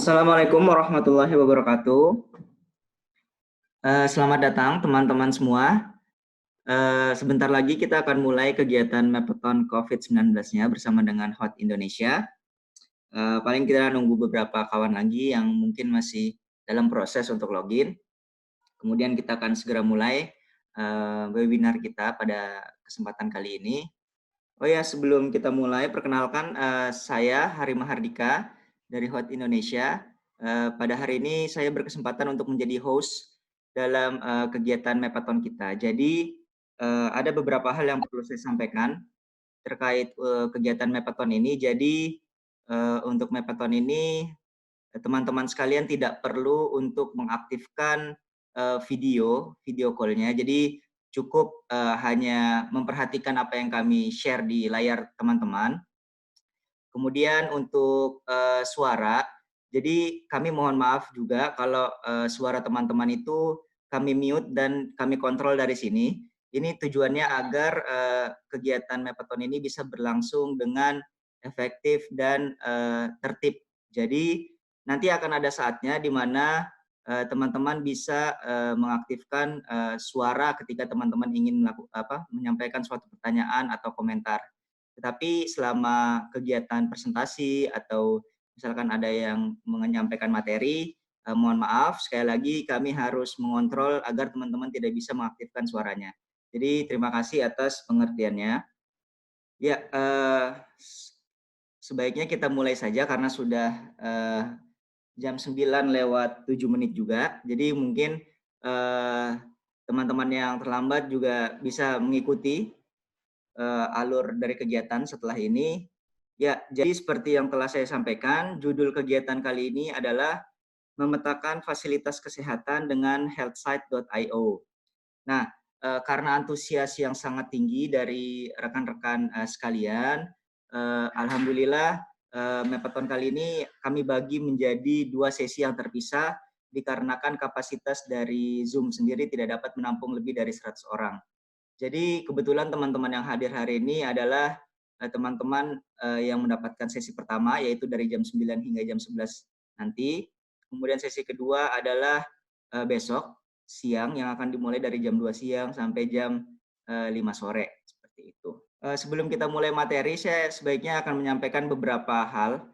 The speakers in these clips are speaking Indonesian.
Assalamualaikum warahmatullahi wabarakatuh. Selamat datang teman-teman semua. Sebentar lagi kita akan mulai kegiatan Mappeton COVID-19-nya bersama dengan Hot Indonesia. Paling kita nunggu beberapa kawan lagi yang mungkin masih dalam proses untuk login. Kemudian kita akan segera mulai webinar kita pada kesempatan kali ini. Oh ya, sebelum kita mulai, perkenalkan saya Hari Mahardika dari Hot Indonesia. Pada hari ini saya berkesempatan untuk menjadi host dalam kegiatan Mappeton kita. Jadi ada beberapa hal yang perlu saya sampaikan terkait kegiatan Mappeton ini. Jadi untuk Mappeton ini teman-teman sekalian tidak perlu untuk mengaktifkan video call-nya. Jadi cukup hanya memperhatikan apa yang kami share di layar teman-teman. Kemudian untuk suara, jadi kami mohon maaf juga kalau suara teman-teman itu kami mute dan kami kontrol dari sini. Ini tujuannya agar kegiatan Mappeton ini bisa berlangsung dengan efektif dan tertib. Jadi nanti akan ada saatnya di mana teman-teman bisa mengaktifkan suara ketika teman-teman ingin menyampaikan suatu pertanyaan atau komentar. Tetapi selama kegiatan presentasi atau misalkan ada yang menyampaikan materi, mohon maaf sekali lagi kami harus mengontrol agar teman-teman tidak bisa mengaktifkan suaranya. Jadi terima kasih atas pengertiannya. Ya, sebaiknya kita mulai saja karena sudah jam 9:07 juga. Jadi mungkin teman-teman yang terlambat juga bisa mengikuti alur dari kegiatan setelah ini. Ya, jadi seperti yang telah saya sampaikan, judul kegiatan kali ini adalah memetakan fasilitas kesehatan dengan healthsite.io. Nah, karena antusias yang sangat tinggi dari rekan-rekan sekalian, alhamdulillah Mappeton kali ini kami bagi menjadi 2 sesi yang terpisah dikarenakan kapasitas dari Zoom sendiri tidak dapat menampung lebih dari 100 orang. Jadi kebetulan teman-teman yang hadir hari ini adalah teman-teman yang mendapatkan sesi pertama, yaitu dari jam 9 hingga jam 11 nanti. Kemudian sesi kedua adalah besok siang yang akan dimulai dari jam 2 siang sampai jam 5 sore, seperti itu. Sebelum kita mulai materi, saya sebaiknya akan menyampaikan beberapa hal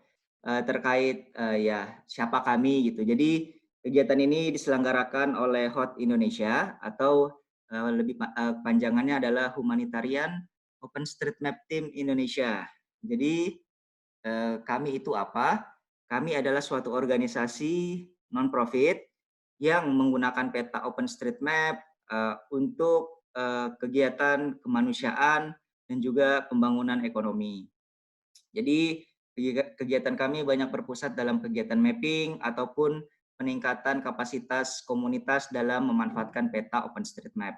terkait ya siapa kami gitu. Jadi kegiatan ini diselenggarakan oleh Hot Indonesia atau lebih panjangannya adalah Humanitarian OpenStreetMap Team Indonesia. Jadi kami itu apa? Kami adalah suatu organisasi non-profit yang menggunakan peta OpenStreetMap untuk kegiatan kemanusiaan dan juga pembangunan ekonomi. Jadi kegiatan kami banyak berpusat dalam kegiatan mapping ataupun peningkatan kapasitas komunitas dalam memanfaatkan peta OpenStreetMap.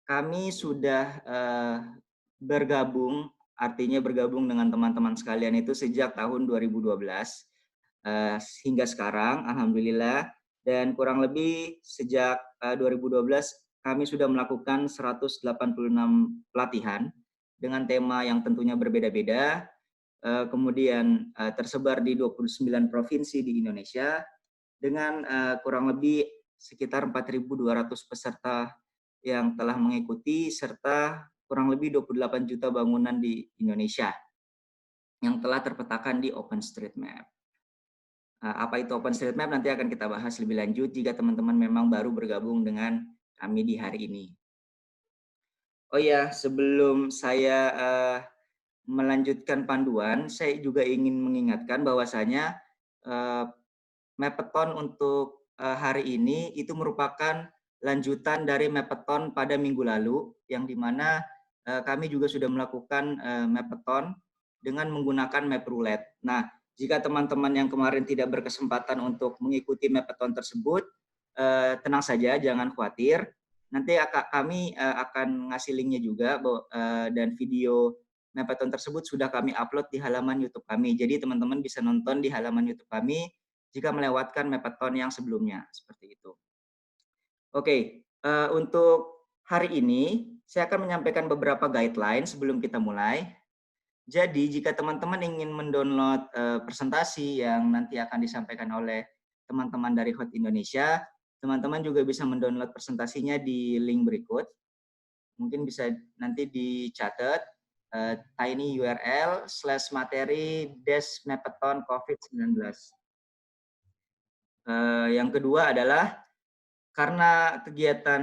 Kami sudah bergabung, artinya bergabung dengan teman-teman sekalian itu sejak tahun 2012 hingga sekarang, alhamdulillah. Dan kurang lebih sejak 2012 kami sudah melakukan 186 pelatihan dengan tema yang tentunya berbeda-beda. Kemudian tersebar di 29 provinsi di Indonesia dengan kurang lebih sekitar 4.200 peserta yang telah mengikuti serta kurang lebih 28 juta bangunan di Indonesia yang telah terpetakan di OpenStreetMap. Apa itu OpenStreetMap nanti akan kita bahas lebih lanjut jika teman-teman memang baru bergabung dengan kami di hari ini. Oh ya, sebelum saya melanjutkan panduan, saya juga ingin mengingatkan bahwasanya Mappeton untuk hari ini itu merupakan lanjutan dari Mappeton pada minggu lalu, yang dimana kami juga sudah melakukan Mappeton dengan menggunakan map roulette. Nah, jika teman-teman yang kemarin tidak berkesempatan untuk mengikuti Mappeton tersebut, tenang saja, jangan khawatir. Nanti kami akan ngasih linknya juga dan video Mappeton tersebut sudah kami upload di halaman YouTube kami. Jadi teman-teman bisa nonton di halaman YouTube kami jika melewatkan Mappeton yang sebelumnya, seperti itu. Oke, untuk hari ini saya akan menyampaikan beberapa guideline sebelum kita mulai. Jadi jika teman-teman ingin mendownload presentasi yang nanti akan disampaikan oleh teman-teman dari Hot Indonesia, teman-teman juga bisa mendownload presentasinya di link berikut. Mungkin bisa nanti dicatat tinyurl/materi-mappeton COVID-19. Yang kedua adalah karena kegiatan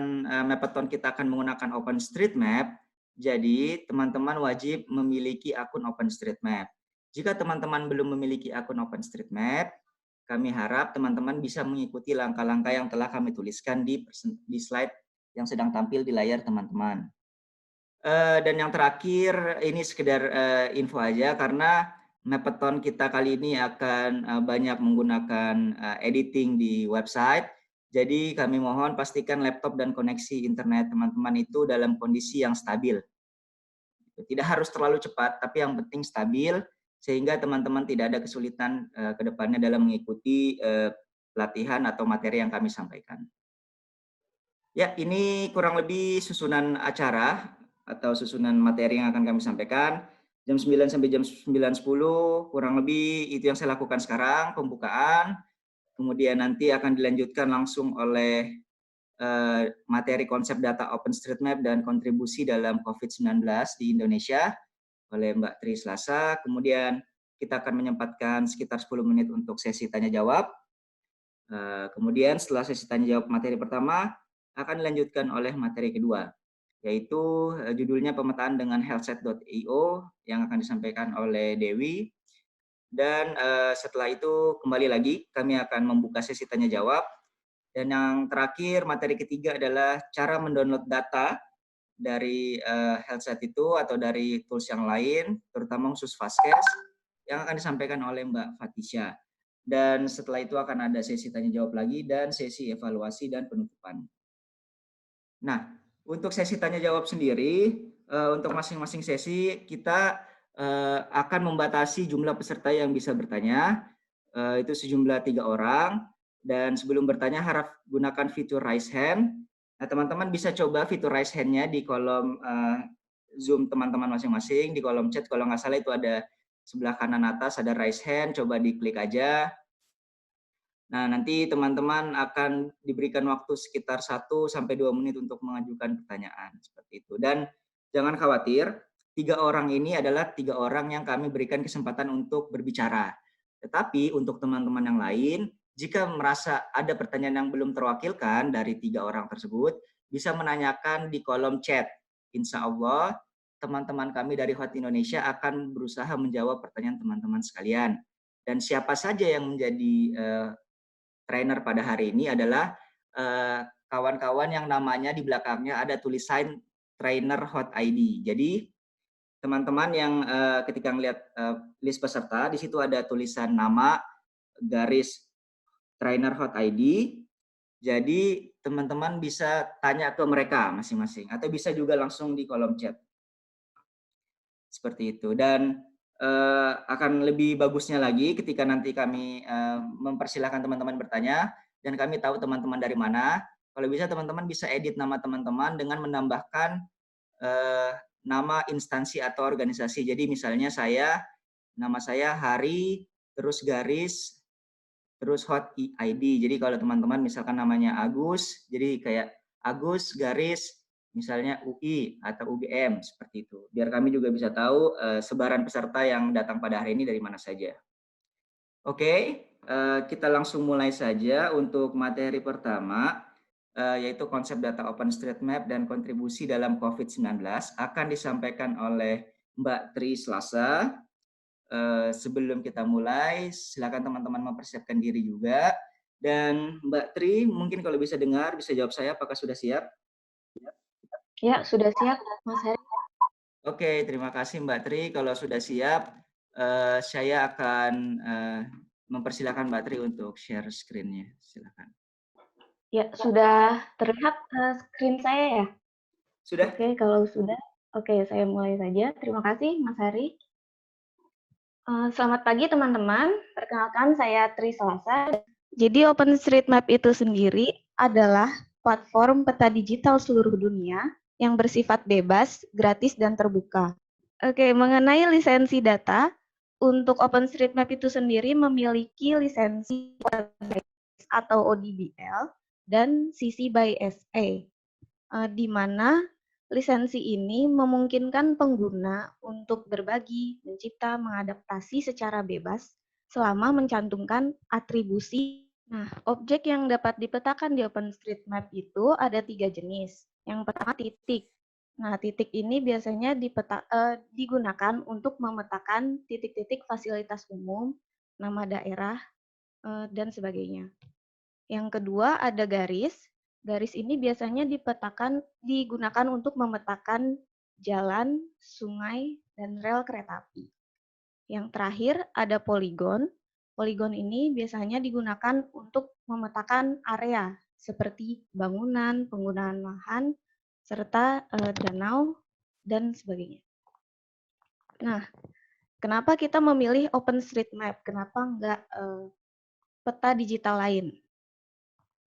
Mappeton kita akan menggunakan OpenStreetMap, jadi teman-teman wajib memiliki akun OpenStreetMap. Jika teman-teman belum memiliki akun OpenStreetMap, kami harap teman-teman bisa mengikuti langkah-langkah yang telah kami tuliskan di slide yang sedang tampil di layar teman-teman. Dan yang terakhir, ini sekedar info aja, karena Mappeton kita kali ini akan banyak menggunakan editing di website. Jadi kami mohon pastikan laptop dan koneksi internet teman-teman itu dalam kondisi yang stabil. Tidak harus terlalu cepat, tapi yang penting stabil, sehingga teman-teman tidak ada kesulitan ke depannya dalam mengikuti pelatihan atau materi yang kami sampaikan. Ya, ini kurang lebih susunan acara atau susunan materi yang akan kami sampaikan. Jam 9 sampai jam 9.10, kurang lebih itu yang saya lakukan sekarang, pembukaan. Kemudian nanti akan dilanjutkan langsung oleh materi konsep data OpenStreetMap dan kontribusi dalam COVID-19 di Indonesia oleh Mbak Tri Selasa. Kemudian kita akan menyempatkan sekitar 10 menit untuk sesi tanya-jawab. Kemudian setelah sesi tanya-jawab materi pertama, akan dilanjutkan oleh materi kedua, yaitu judulnya pemetaan dengan healthset.io yang akan disampaikan oleh Dewi. Dan setelah itu kembali lagi kami akan membuka sesi tanya-jawab. Dan yang terakhir, materi ketiga adalah cara mendownload data dari healthset itu atau dari tools yang lain, terutama khusus Fastcase, yang akan disampaikan oleh Mbak Fatisha. Dan setelah itu akan ada sesi tanya-jawab lagi dan sesi evaluasi dan penutupan. Nah, untuk sesi tanya-jawab sendiri, untuk masing-masing sesi kita akan membatasi jumlah peserta yang bisa bertanya, itu sejumlah 3 orang. Dan sebelum bertanya harap gunakan fitur raise hand. Nah, teman-teman bisa coba fitur raise hand-nya di kolom Zoom teman-teman masing-masing, di kolom chat kalau nggak salah itu ada sebelah kanan atas ada raise hand, coba diklik aja. Nah, nanti teman-teman akan diberikan waktu sekitar 1 sampai 2 menit untuk mengajukan pertanyaan seperti itu. Dan jangan khawatir, 3 orang ini adalah 3 orang yang kami berikan kesempatan untuk berbicara. Tetapi untuk teman-teman yang lain, jika merasa ada pertanyaan yang belum terwakilkan dari 3 orang tersebut, bisa menanyakan di kolom chat. Insya Allah, teman-teman kami dari Hot Indonesia akan berusaha menjawab pertanyaan teman-teman sekalian. Dan siapa saja yang menjadi trainer pada hari ini adalah kawan-kawan yang namanya di belakangnya ada tulisan trainer Hot ID. Jadi teman-teman yang ketika melihat list peserta, di situ ada tulisan nama garis trainer Hot ID. Jadi teman-teman bisa tanya ke mereka masing-masing atau bisa juga langsung di kolom chat. Seperti itu. Dan akan lebih bagusnya lagi ketika nanti kami mempersilahkan teman-teman bertanya dan kami tahu teman-teman dari mana. Kalau bisa teman-teman bisa edit nama teman-teman dengan menambahkan nama instansi atau organisasi. Jadi misalnya nama saya Hari, terus garis, terus Hot ID. Jadi kalau teman-teman misalkan namanya Agus, jadi kayak Agus garis misalnya UI atau UGM seperti itu. Biar kami juga bisa tahu sebaran peserta yang datang pada hari ini dari mana saja. Oke, kita langsung mulai saja untuk materi pertama, yaitu konsep data OpenStreetMap dan kontribusi dalam COVID-19 akan disampaikan oleh Mbak Tri Selasa. Sebelum kita mulai, silakan teman-teman mempersiapkan diri juga. Dan Mbak Tri, mungkin kalau bisa dengar, bisa jawab saya apakah sudah siap? Ya, sudah siap, Mas Heri. Oke, terima kasih Mbak Tri. Kalau sudah siap, saya akan mempersilahkan Mbak Tri untuk share screen-nya. Silakan. Ya, sudah terlihat screen saya ya? Sudah? Oke, kalau sudah, oke, saya mulai saja. Terima kasih, Mas Heri. Selamat pagi, teman-teman. Perkenalkan, saya Tri Selasa. Jadi, OpenStreetMap itu sendiri adalah platform peta digital seluruh dunia yang bersifat bebas, gratis, dan terbuka. Oke, mengenai lisensi data, untuk OpenStreetMap itu sendiri memiliki lisensi atau ODBL dan CC by SA, di mana lisensi ini memungkinkan pengguna untuk berbagi, mencipta, mengadaptasi secara bebas selama mencantumkan atribusi. Nah, objek yang dapat dipetakan di OpenStreetMap itu ada 3 jenis. Yang pertama titik. Nah, titik ini biasanya digunakan untuk memetakan titik-titik fasilitas umum, nama daerah, dan sebagainya. Yang kedua ada garis. Garis ini biasanya digunakan untuk memetakan jalan, sungai, dan rel kereta api. Yang terakhir ada poligon. Poligon ini biasanya digunakan untuk memetakan area seperti bangunan, penggunaan lahan, serta danau, dan sebagainya. Nah, kenapa kita memilih OpenStreetMap? Kenapa enggak peta digital lain?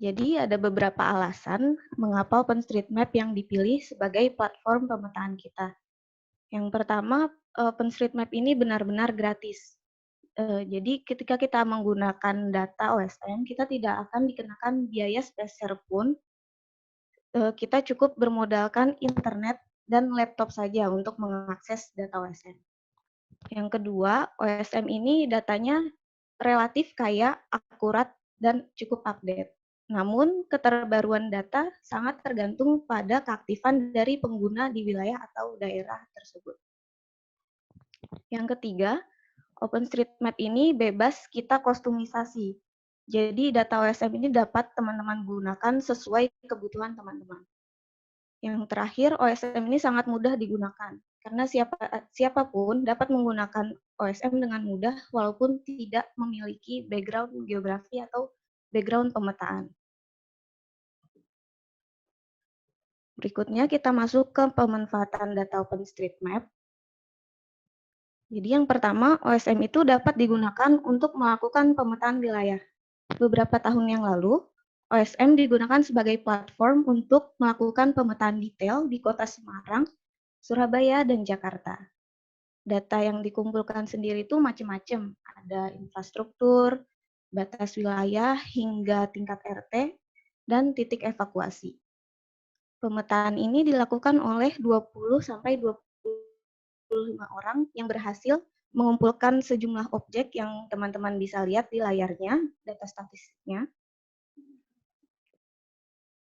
Jadi ada beberapa alasan mengapa OpenStreetMap yang dipilih sebagai platform pemetaan kita. Yang pertama, OpenStreetMap ini benar-benar gratis. Jadi ketika kita menggunakan data OSM, kita tidak akan dikenakan biaya sepeser pun. Kita cukup bermodalkan internet dan laptop saja untuk mengakses data OSM. Yang kedua, OSM ini datanya relatif kaya, akurat, dan cukup update. Namun, keterbaruan data sangat tergantung pada keaktifan dari pengguna di wilayah atau daerah tersebut. Yang ketiga, OpenStreetMap ini bebas kita kostumisasi. Jadi, data OSM ini dapat teman-teman gunakan sesuai kebutuhan teman-teman. Yang terakhir, OSM ini sangat mudah digunakan, karena siapapun dapat menggunakan OSM dengan mudah walaupun tidak memiliki background geografi atau background pemetaan. Berikutnya kita masuk ke pemanfaatan data OpenStreetMap. Jadi yang pertama, OSM itu dapat digunakan untuk melakukan pemetaan wilayah. Beberapa tahun yang lalu, OSM digunakan sebagai platform untuk melakukan pemetaan detail di Kota Semarang, Surabaya, dan Jakarta. Data yang dikumpulkan sendiri itu macam-macam. Ada infrastruktur, batas wilayah, hingga tingkat RT, dan titik evakuasi. Pemetaan ini dilakukan oleh 20-25 orang yang berhasil mengumpulkan sejumlah objek yang teman-teman bisa lihat di layarnya, data statistiknya.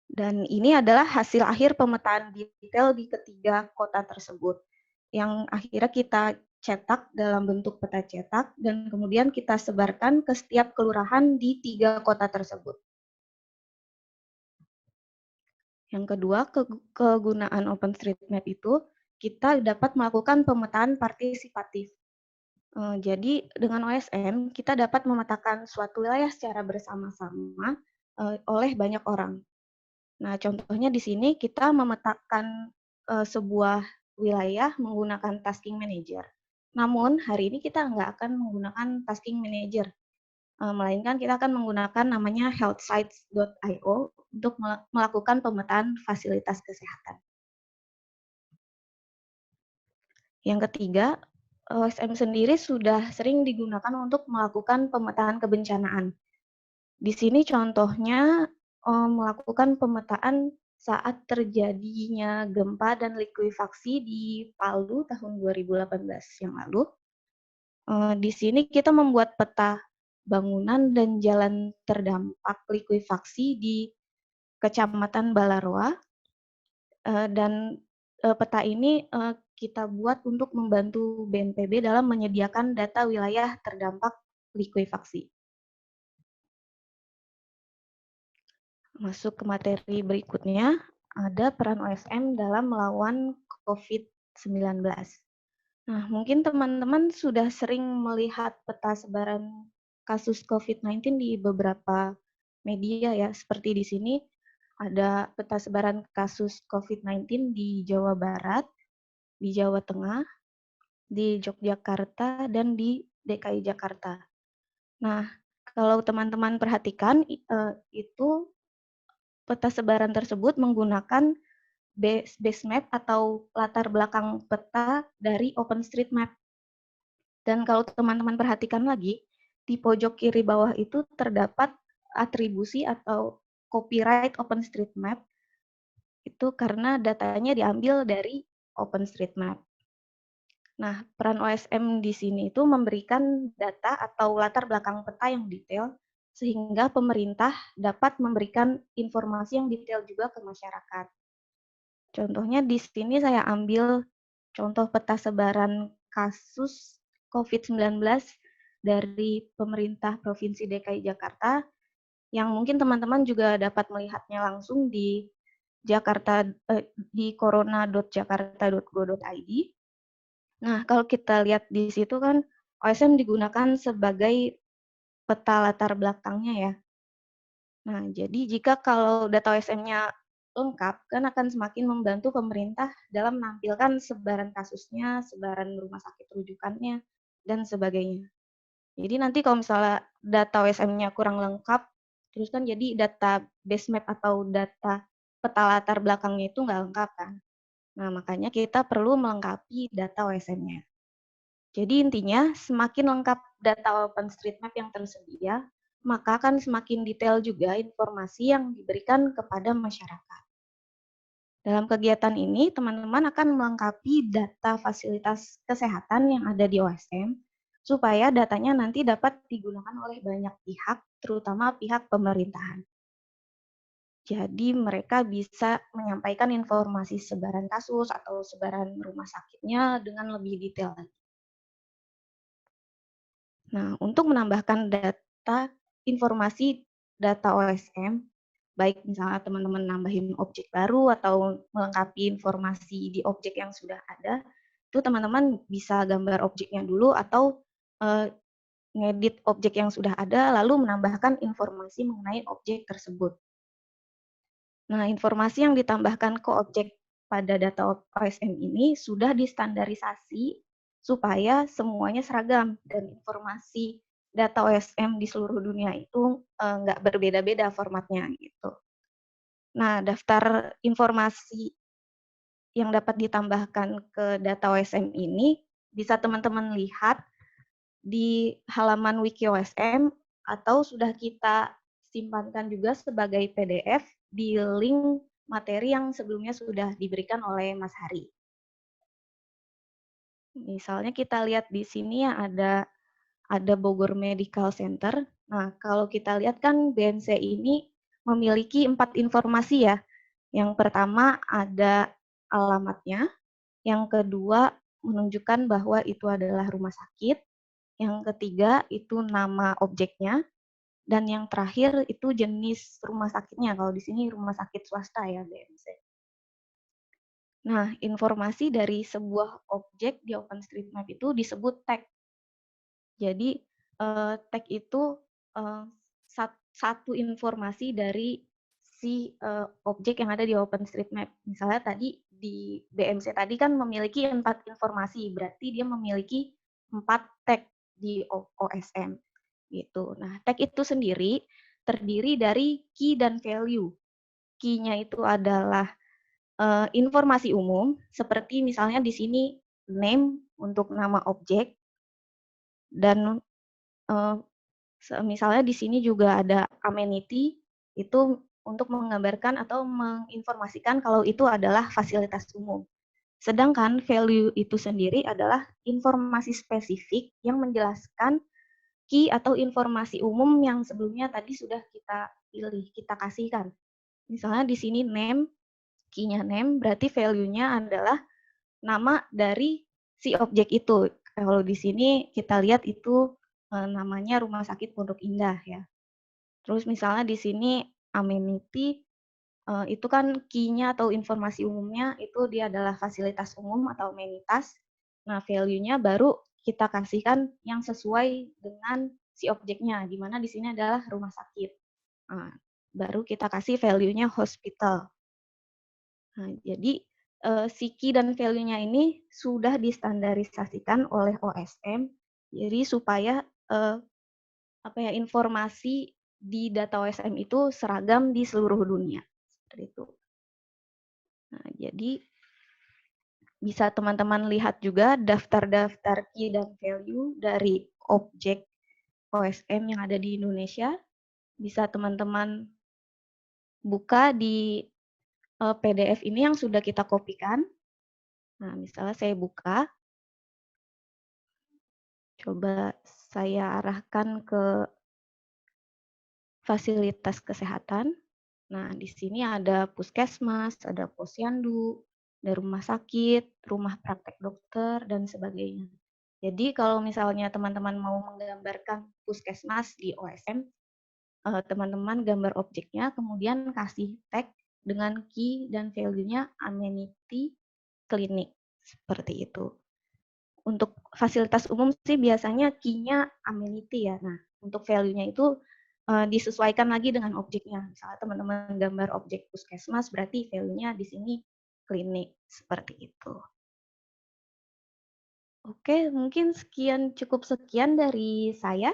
Dan ini adalah hasil akhir pemetaan detail di ketiga kota tersebut, yang akhirnya kita cetak dalam bentuk peta cetak, dan kemudian kita sebarkan ke setiap kelurahan di 3 kota tersebut. Yang kedua, kegunaan OpenStreetMap itu, kita dapat melakukan pemetaan partisipatif. Jadi dengan OSM, kita dapat memetakan suatu wilayah secara bersama-sama oleh banyak orang. Nah, contohnya di sini kita memetakan sebuah wilayah menggunakan tasking manager. Namun, hari ini kita nggak akan menggunakan tasking manager, melainkan kita akan menggunakan namanya healthsites.io untuk melakukan pemetaan fasilitas kesehatan. Yang ketiga, OSM sendiri sudah sering digunakan untuk melakukan pemetaan kebencanaan. Di sini contohnya melakukan pemetaan saat terjadinya gempa dan likuifaksi di Palu tahun 2018 yang lalu. Di sini kita membuat peta bangunan dan jalan terdampak likuifaksi di Kecamatan Balaroa, dan peta ini kita buat untuk membantu BNPB dalam menyediakan data wilayah terdampak likuifaksi. Masuk ke materi berikutnya, ada peran OSM dalam melawan COVID-19. Nah, mungkin teman-teman sudah sering melihat peta sebaran kasus COVID-19 di beberapa media ya, seperti di sini ada peta sebaran kasus COVID-19 di Jawa Barat, di Jawa Tengah, di Yogyakarta, dan di DKI Jakarta. Nah, kalau teman-teman perhatikan, itu peta sebaran tersebut menggunakan base map atau latar belakang peta dari OpenStreetMap. Dan kalau teman-teman perhatikan lagi, di pojok kiri bawah itu terdapat atribusi atau copyright OpenStreetMap, itu karena datanya diambil dari OpenStreetMap. Nah, peran OSM di sini itu memberikan data atau latar belakang peta yang detail, sehingga pemerintah dapat memberikan informasi yang detail juga ke masyarakat. Contohnya di sini saya ambil contoh peta sebaran kasus COVID-19 dari pemerintah Provinsi DKI Jakarta, yang mungkin teman-teman juga dapat melihatnya langsung di di corona.jakarta.go.id. Nah, kalau kita lihat di situ kan OSM digunakan sebagai peta latar belakangnya ya. Nah, jadi jika kalau data OSM-nya lengkap, kan akan semakin membantu pemerintah dalam menampilkan sebaran kasusnya, sebaran rumah sakit rujukannya, dan sebagainya. Jadi nanti kalau misalnya data OSM-nya kurang lengkap, terus kan jadi data base map atau data peta latar belakangnya itu nggak lengkap kan. Nah, makanya kita perlu melengkapi data OSM-nya. Jadi intinya, semakin lengkap data OpenStreetMap yang tersedia, maka akan semakin detail juga informasi yang diberikan kepada masyarakat. Dalam kegiatan ini, teman-teman akan melengkapi data fasilitas kesehatan yang ada di OSM, supaya datanya nanti dapat digunakan oleh banyak pihak, terutama pihak pemerintahan. Jadi mereka bisa menyampaikan informasi sebaran kasus atau sebaran rumah sakitnya dengan lebih detail. Nah, untuk menambahkan informasi data OSM, baik misalnya teman-teman nambahin objek baru atau melengkapi informasi di objek yang sudah ada, itu teman-teman bisa gambar objeknya dulu atau ngedit objek yang sudah ada, lalu menambahkan informasi mengenai objek tersebut. Nah, informasi yang ditambahkan ke objek pada data OSM ini sudah distandarisasi supaya semuanya seragam dan informasi data OSM di seluruh dunia itu nggak berbeda-beda formatnya gitu. Nah, daftar informasi yang dapat ditambahkan ke data OSM ini bisa teman-teman lihat di halaman Wiki OSM atau sudah kita simpankan juga sebagai PDF di link materi yang sebelumnya sudah diberikan oleh Mas Hari. Misalnya kita lihat di sini ya ada Bogor Medical Center. Nah, kalau kita lihat kan BMC ini memiliki 4 informasi ya. Yang pertama ada alamatnya, yang kedua menunjukkan bahwa itu adalah rumah sakit, yang ketiga itu nama objeknya, dan yang terakhir itu jenis rumah sakitnya. Kalau di sini rumah sakit swasta ya BMC. Nah, informasi dari sebuah objek di OpenStreetMap itu disebut tag. Jadi tag itu satu informasi dari si objek yang ada di OpenStreetMap. Misalnya tadi di BMC tadi kan memiliki 4 informasi, berarti dia memiliki 4 tag di OSM gitu. Nah, tag itu sendiri terdiri dari key dan value. Key-nya itu adalah informasi umum, seperti misalnya di sini name untuk nama objek, dan misalnya di sini juga ada amenity, itu untuk menggambarkan atau menginformasikan kalau itu adalah fasilitas umum. Sedangkan value itu sendiri adalah informasi spesifik yang menjelaskan key atau informasi umum yang sebelumnya tadi sudah kita pilih, kita kasihkan. Misalnya di sini name, key-nya name, berarti value-nya adalah nama dari si objek itu. Kalau di sini kita lihat itu namanya Rumah Sakit Pondok Indah ya. Terus misalnya di sini amenity itu kan key-nya atau informasi umumnya itu dia adalah fasilitas umum atau amenitas. Nah, value-nya baru kita kasihkan yang sesuai dengan si objeknya, di mana di sini adalah rumah sakit. Nah, baru kita kasih value-nya hospital. Nah, jadi si key dan value-nya ini sudah distandarisasikan oleh OSM, jadi supaya informasi di data OSM itu seragam di seluruh dunia. Seperti itu. Nah, jadi bisa teman-teman lihat juga daftar-daftar key dan value dari objek OSM yang ada di Indonesia. Bisa teman-teman buka di PDF ini yang sudah kita kopikan. Nah, misalnya saya buka, coba saya arahkan ke fasilitas kesehatan. Nah, di sini ada puskesmas, ada posyandu, ada rumah sakit, rumah praktek dokter, dan sebagainya. Jadi kalau misalnya teman-teman mau menggambarkan puskesmas di OSM, teman-teman gambar objeknya, kemudian kasih tag dengan key dan value-nya amenity klinik, seperti itu. Untuk fasilitas umum sih biasanya key-nya amenity ya. Nah, untuk value-nya itu disesuaikan lagi dengan objeknya. Misalnya teman-teman gambar objek puskesmas, berarti value-nya di sini klinik, seperti itu. Oke, mungkin cukup sekian dari saya.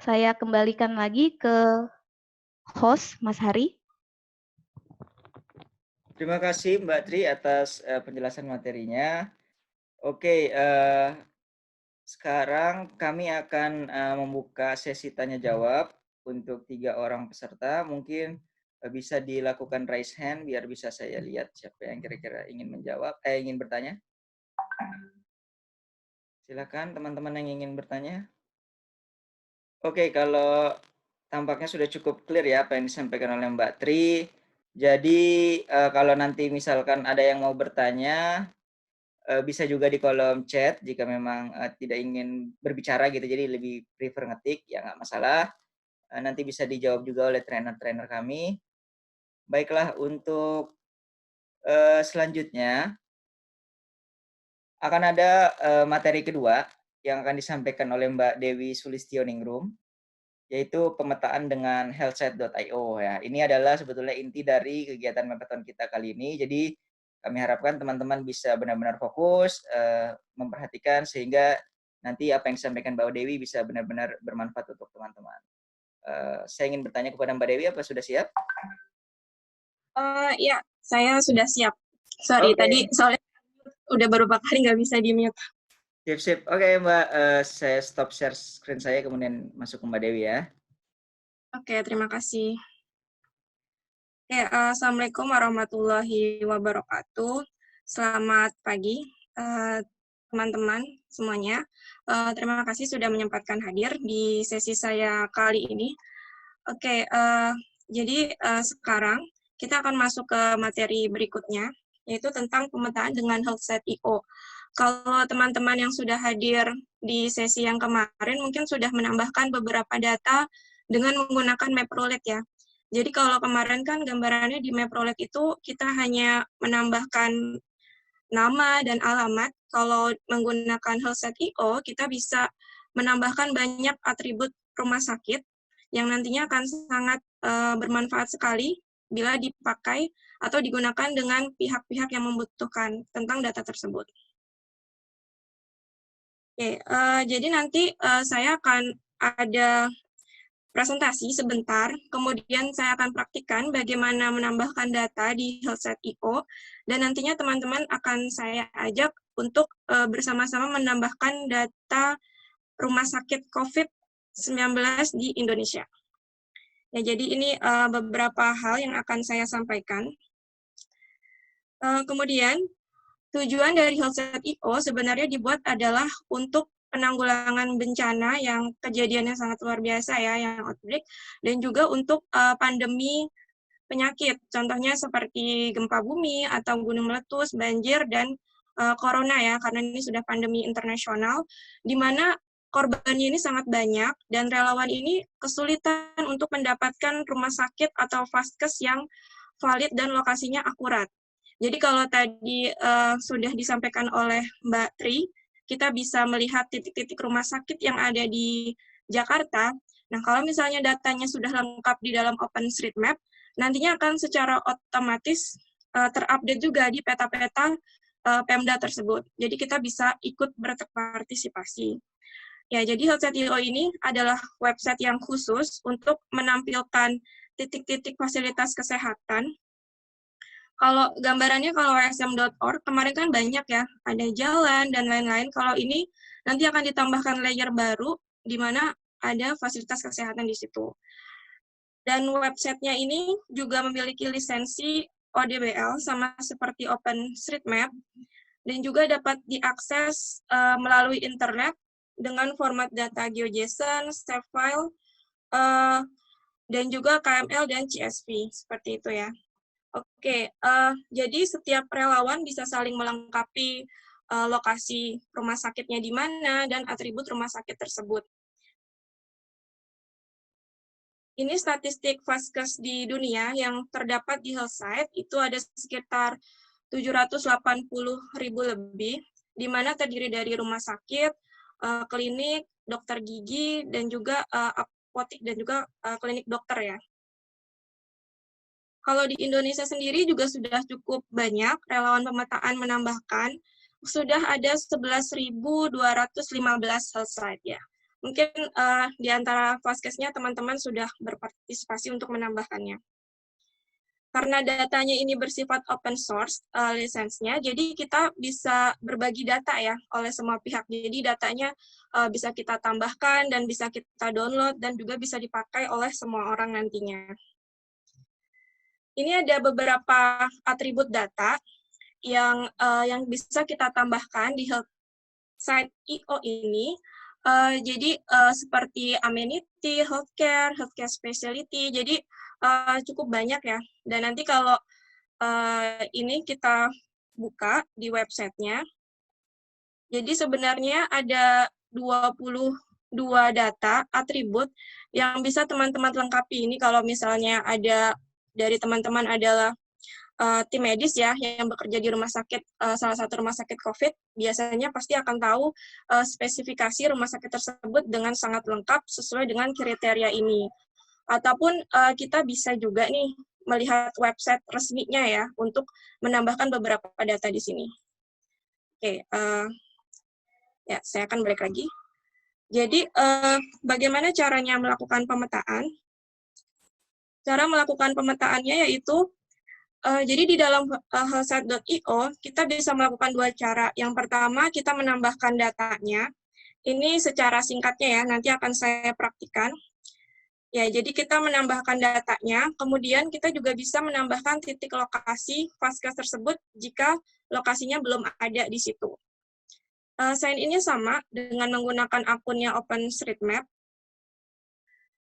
Saya kembalikan lagi ke host, Mas Hari. Terima kasih Mbak Tri atas penjelasan materinya. Oke, sekarang kami akan membuka sesi tanya jawab untuk 3 orang peserta. Mungkin bisa dilakukan raise hand biar bisa saya lihat siapa yang kira-kira ingin ingin bertanya. Silakan teman-teman yang ingin bertanya. Oke, kalau tampaknya sudah cukup clear ya apa yang disampaikan oleh Mbak Tri. Jadi kalau nanti misalkan ada yang mau bertanya, bisa juga di kolom chat jika memang tidak ingin berbicara gitu, jadi lebih prefer ngetik, ya nggak masalah. Nanti bisa dijawab juga oleh trainer-trainer kami. Baiklah, untuk selanjutnya akan ada materi kedua yang akan disampaikan oleh Mbak Dewi Sulistioningrum, yaitu pemetaan dengan healthset.io ya. Ini adalah sebetulnya inti dari kegiatan Mappeton kita kali ini. Jadi kami harapkan teman-teman bisa benar-benar fokus, memperhatikan sehingga nanti apa yang disampaikan Mbak Dewi bisa benar-benar bermanfaat untuk teman-teman. Saya ingin bertanya kepada Mbak Dewi, apa sudah siap? Ya, saya sudah siap. Sorry, tadi soalnya udah beberapa kali nggak bisa di-mute. Sip. Oke, Mbak, saya stop share screen saya, kemudian masuk ke Mbak Dewi ya. Oke, terima kasih. Oke, Assalamualaikum warahmatullahi wabarakatuh. Selamat pagi, teman-teman semuanya. Terima kasih sudah menyempatkan hadir di sesi saya kali ini. Oke, jadi sekarang kita akan masuk ke materi berikutnya, yaitu tentang pemetaan dengan healthset.io. Kalau teman-teman yang sudah hadir di sesi yang kemarin mungkin sudah menambahkan beberapa data dengan menggunakan MapRoulette ya. Jadi kalau kemarin kan gambarannya di MapRoulette itu kita hanya menambahkan nama dan alamat. Kalau menggunakan healthset.io kita bisa menambahkan banyak atribut rumah sakit yang nantinya akan sangat bermanfaat sekali bila dipakai atau digunakan dengan pihak-pihak yang membutuhkan tentang data tersebut. Oke, jadi nanti saya akan ada presentasi sebentar, kemudian saya akan praktikkan bagaimana menambahkan data di healthset.io, dan nantinya teman-teman akan saya ajak untuk bersama-sama menambahkan data rumah sakit COVID-19 di Indonesia. Ya, jadi ini beberapa hal yang akan saya sampaikan. Kemudian, tujuan dari healthset.io sebenarnya dibuat adalah untuk penanggulangan bencana yang kejadiannya sangat luar biasa ya, yang outbreak, dan juga untuk pandemi penyakit, contohnya seperti gempa bumi atau gunung meletus, banjir, dan corona ya, karena ini sudah pandemi internasional, di mana korbannya ini sangat banyak, dan relawan ini kesulitan untuk mendapatkan rumah sakit atau vaskes yang valid dan lokasinya akurat. Jadi kalau tadi sudah disampaikan oleh Mbak Tri, kita bisa melihat titik-titik rumah sakit yang ada di Jakarta. Nah, kalau misalnya datanya sudah lengkap di dalam OpenStreetMap, nantinya akan secara otomatis terupdate juga di peta-peta Pemda tersebut. Jadi kita bisa ikut berpartisipasi. Ya, jadi healthset.io ini adalah website yang khusus untuk menampilkan titik-titik fasilitas kesehatan Kalau gambarannya kalau osm.org kemarin kan banyak ya, ada jalan dan lain-lain. Kalau ini nanti akan ditambahkan layer baru di mana ada fasilitas kesehatan di situ. Dan websitenya ini juga memiliki lisensi ODBL sama seperti OpenStreetMap dan juga dapat diakses melalui internet dengan format data GeoJSON, Shapefile, dan juga KML dan CSV seperti itu ya. Oke, jadi setiap relawan bisa saling melengkapi lokasi rumah sakitnya di mana dan atribut rumah sakit tersebut. Ini statistik vaskes di dunia yang terdapat di HealthSite, itu ada sekitar 780.000 lebih, di mana terdiri dari rumah sakit, klinik, dokter gigi, dan juga apotik dan juga klinik dokter ya. Kalau di Indonesia sendiri juga sudah cukup banyak, relawan pemetaan menambahkan, sudah ada 11.215 HealthSite ya. Mungkin di antara vaskesnya teman-teman sudah berpartisipasi untuk menambahkannya. Karena datanya ini bersifat open source lisensinya, jadi kita bisa berbagi data ya oleh semua pihak. Jadi datanya bisa kita tambahkan dan bisa kita download dan juga bisa dipakai oleh semua orang nantinya. Ini ada beberapa atribut data yang bisa kita tambahkan di HealthSite IO ini. Jadi seperti amenity, healthcare specialty, jadi cukup banyak ya. Dan nanti kalau ini kita buka di websitenya, jadi sebenarnya ada 22 data atribut yang bisa teman-teman lengkapi. Ini kalau misalnya ada dari teman-teman adalah tim medis ya yang bekerja di rumah sakit, salah satu rumah sakit COVID, biasanya pasti akan tahu spesifikasi rumah sakit tersebut dengan sangat lengkap sesuai dengan kriteria ini. Ataupun kita bisa juga nih melihat website resminya ya untuk menambahkan beberapa data di sini. Oke, ya saya akan balik lagi. Jadi bagaimana caranya melakukan pemetaan? Cara melakukan pemetaannya yaitu jadi di dalam healthsite.io kita bisa melakukan dua cara. Yang pertama kita menambahkan datanya. Ini secara singkatnya ya, nanti akan saya praktikan. Ya, jadi kita menambahkan datanya, kemudian kita juga bisa menambahkan titik lokasi vaskes tersebut jika lokasinya belum ada di situ. Sign in-nya sama dengan menggunakan akunnya OpenStreetMap.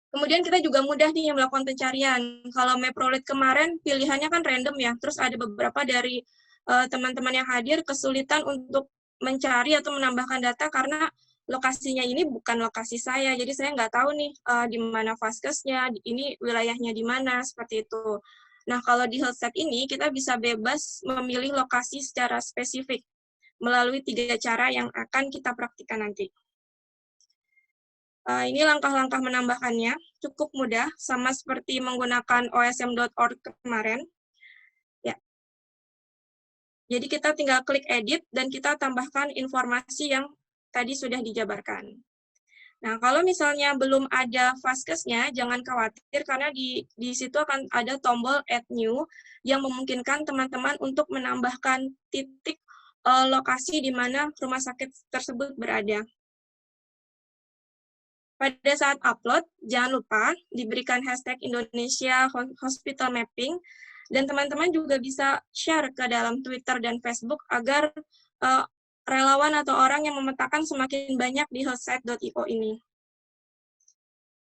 Kemudian kita juga mudah nih melakukan pencarian. Kalau MapRoulette kemarin pilihannya kan random ya, terus ada beberapa dari teman-teman yang hadir kesulitan untuk mencari atau menambahkan data karena lokasinya ini bukan lokasi saya, jadi saya nggak tahu nih di mana vaskesnya, ini wilayahnya di mana, seperti itu. Nah, kalau di HealthSite ini kita bisa bebas memilih lokasi secara spesifik melalui 3 cara yang akan kita praktikkan nanti. Ini langkah-langkah menambahkannya, cukup mudah, sama seperti menggunakan osm.org kemarin. Ya. Jadi kita tinggal klik edit, dan kita tambahkan informasi yang tadi sudah dijabarkan. Nah, kalau misalnya belum ada vaskesnya, jangan khawatir, karena di situ akan ada tombol add new, yang memungkinkan teman-teman untuk menambahkan titik lokasi di mana rumah sakit tersebut berada. Pada saat upload, jangan lupa diberikan hashtag Indonesia Hospital Mapping, dan teman-teman juga bisa share ke dalam Twitter dan Facebook agar relawan atau orang yang memetakan semakin banyak di healthsite.io ini.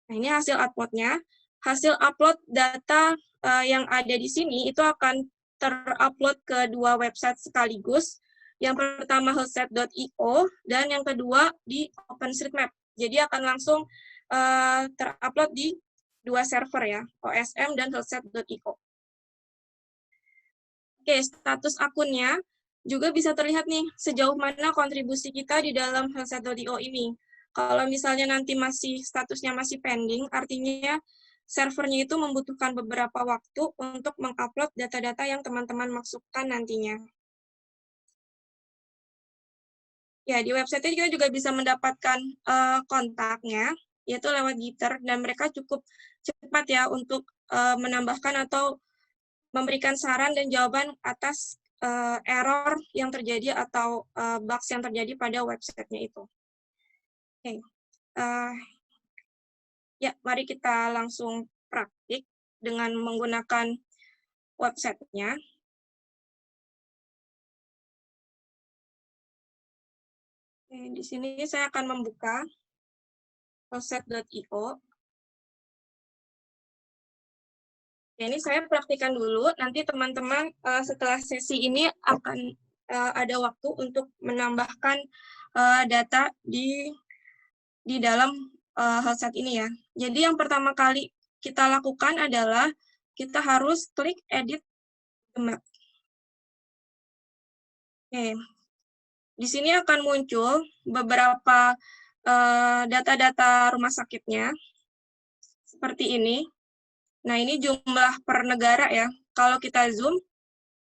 Nah, ini hasil upload-nya. Hasil upload data yang ada di sini itu akan terupload ke 2 website sekaligus. Yang pertama healthsite.io dan yang kedua di OpenStreetMap. Jadi akan langsung terupload di 2 server ya, OSM dan healthsite.io. Oke, status akunnya juga bisa terlihat nih sejauh mana kontribusi kita di dalam healthsite.io ini. Kalau misalnya nanti statusnya masih pending, artinya servernya itu membutuhkan beberapa waktu untuk mengupload data-data yang teman-teman masukkan nantinya. Ya, di website kita juga bisa mendapatkan kontaknya, yaitu lewat Gitter, dan mereka cukup cepat ya untuk menambahkan atau memberikan saran dan jawaban atas error yang terjadi atau bugs yang terjadi pada websitenya itu. Oke, ya mari kita langsung praktik dengan menggunakan websitenya. Oke, di sini saya akan membuka healthset.io. Ini saya praktikan dulu, nanti teman-teman setelah sesi ini akan ada waktu untuk menambahkan data di dalam healthset ini ya. Jadi yang pertama kali kita lakukan adalah kita harus klik edit the map. Oke, di sini akan muncul beberapa data-data rumah sakitnya, seperti ini. Nah, ini jumlah per negara ya. Kalau kita zoom,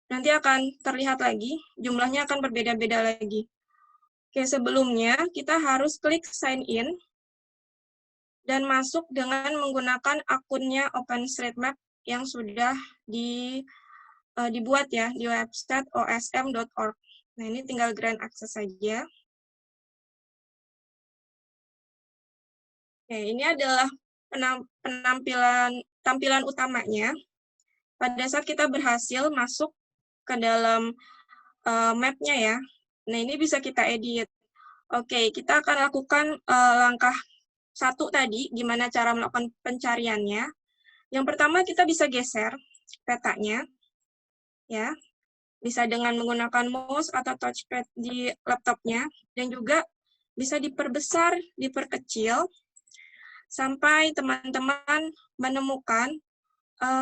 nanti akan terlihat lagi, jumlahnya akan berbeda-beda lagi. Oke, sebelumnya kita harus klik sign in, dan masuk dengan menggunakan akunnya OpenStreetMap yang sudah dibuat ya, di website osm.org. Nah, ini tinggal grant access saja. Oke, ini adalah tampilan utamanya. Pada saat kita berhasil masuk ke dalam map-nya ya. Nah, ini bisa kita edit. Oke, kita akan lakukan langkah 1 tadi, gimana cara melakukan pencariannya. Yang pertama, kita bisa geser petanya. Ya, bisa dengan menggunakan mouse atau touchpad di laptopnya. Dan juga bisa diperbesar, diperkecil, sampai teman-teman menemukan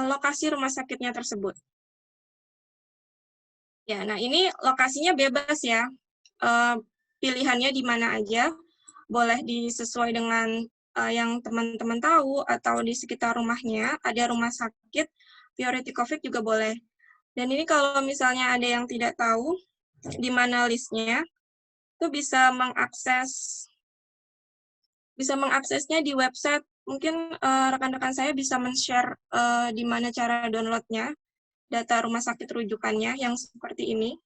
lokasi rumah sakitnya tersebut. Ya, nah ini lokasinya bebas ya, pilihannya di mana aja, boleh disesuai dengan yang teman-teman tahu, atau di sekitar rumahnya ada rumah sakit, priority COVID juga boleh. Dan ini kalau misalnya ada yang tidak tahu di mana listnya, itu bisa mengaksesnya di website. Mungkin rekan-rekan saya bisa men-share di mana cara downloadnya, data rumah sakit rujukannya yang seperti ini.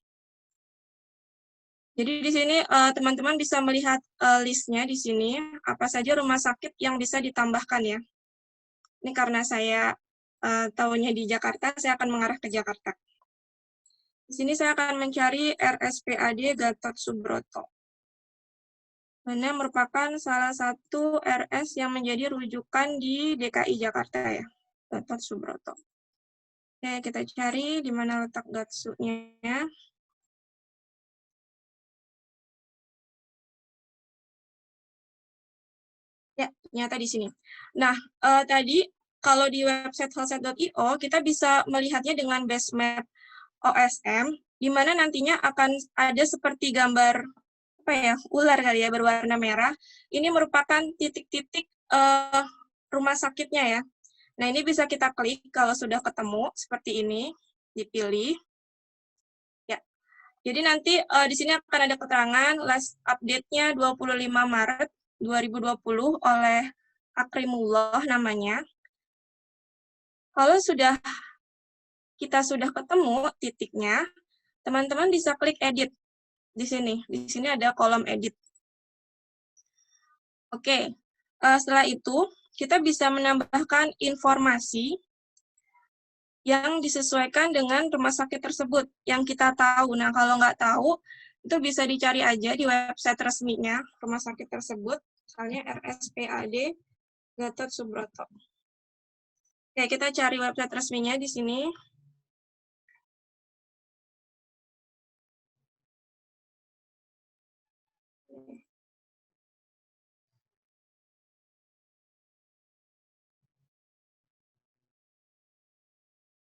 Jadi di sini teman-teman bisa melihat listnya di sini, apa saja rumah sakit yang bisa ditambahkan ya. Ini karena saya tahunya di Jakarta, saya akan mengarah ke Jakarta. Di sini saya akan mencari RSPAD Gatot Subroto. Mana merupakan salah satu RS yang menjadi rujukan di DKI Jakarta ya, Gatot Subroto. Oke, kita cari di mana letak Gatsu-nya. Ya, ternyata di sini. Nah, tadi kalau di website healthset.io, kita bisa melihatnya dengan base map OSM, di mana nantinya akan ada seperti gambar ular kali ya, berwarna merah. Ini merupakan titik-titik rumah sakitnya ya. Nah, ini bisa kita klik kalau sudah ketemu, seperti ini, dipilih. Ya. Jadi nanti di sini akan ada keterangan last update-nya 25 Maret 2020 oleh Akrimullah namanya. Kalau kita sudah ketemu titiknya, teman-teman bisa klik edit di sini. Di sini ada kolom edit. Oke, setelah itu kita bisa menambahkan informasi yang disesuaikan dengan rumah sakit tersebut yang kita tahu. Nah, kalau nggak tahu, itu bisa dicari aja di website resminya rumah sakit tersebut, misalnya RSPAD Gatot Subroto. Oke, kita cari website resminya di sini.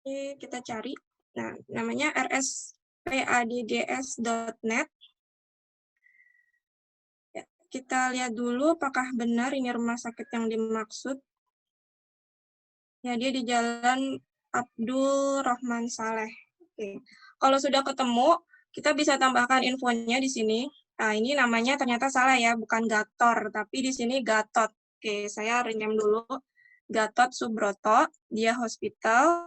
Oke, kita cari. Nah, namanya rspadgs.net. Ya, kita lihat dulu apakah benar ini rumah sakit yang dimaksud. Ya, dia di Jalan Abdul Rahman Saleh. Oke. Kalau sudah ketemu, kita bisa tambahkan infonya di sini. Nah, ini namanya ternyata salah ya, bukan Gator, tapi di sini Gatot. Oke, saya rename dulu. Gatot Subroto, dia hospital.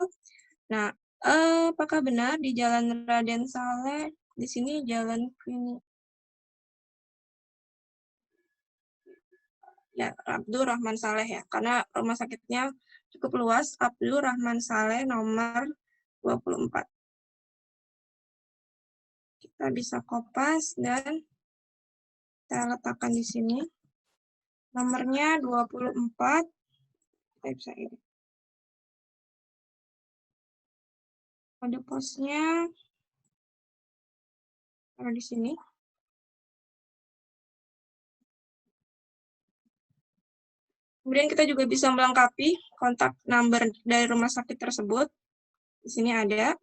Nah, Apakah benar di Jalan Raden Saleh, di sini Jalan Klinik? Ya, Abdul Rahman Saleh ya, karena rumah sakitnya cukup luas, Abdul Rahman Saleh nomor 24. Kita bisa kopas dan kita letakkan di sini. Nomornya 24. Kita bisa ini. Kode posnya taruh di sini. Kemudian kita juga bisa melengkapi kontak number dari rumah sakit tersebut. Di sini ada.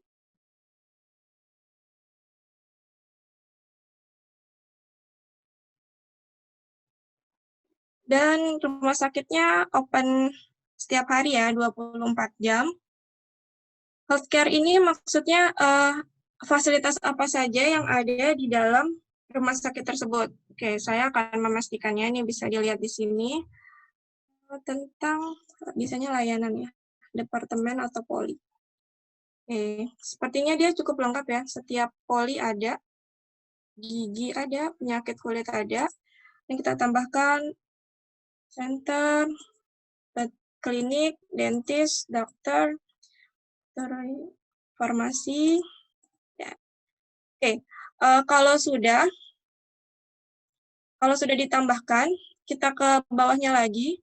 Dan rumah sakitnya open setiap hari ya, 24 jam. Healthcare ini maksudnya fasilitas apa saja yang ada di dalam rumah sakit tersebut. Oke, saya akan memastikannya, ini bisa dilihat di sini. Tentang biasanya layanan ya, departemen atau poli. Oke, sepertinya dia cukup lengkap ya, setiap poli ada, gigi ada, penyakit kulit ada. Yang kita tambahkan center, klinik, dentist, dokter, farmasi. Ya. Oke, kalau sudah ditambahkan, kita ke bawahnya lagi.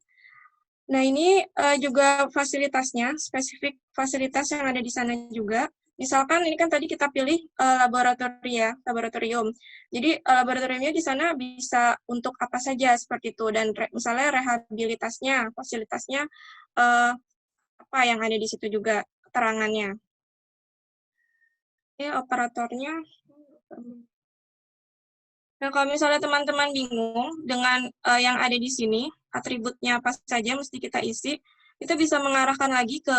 Nah, ini juga fasilitasnya, spesifik fasilitas yang ada di sana juga. Misalkan ini kan tadi kita pilih laboratorium. Jadi laboratoriumnya di sana bisa untuk apa saja seperti itu, dan misalnya rehabilitasnya, fasilitasnya apa yang ada di situ juga keterangannya. Oke, operatornya. Nah, kalau misalnya teman-teman bingung dengan yang ada di sini, atributnya apa saja mesti kita isi, kita bisa mengarahkan lagi ke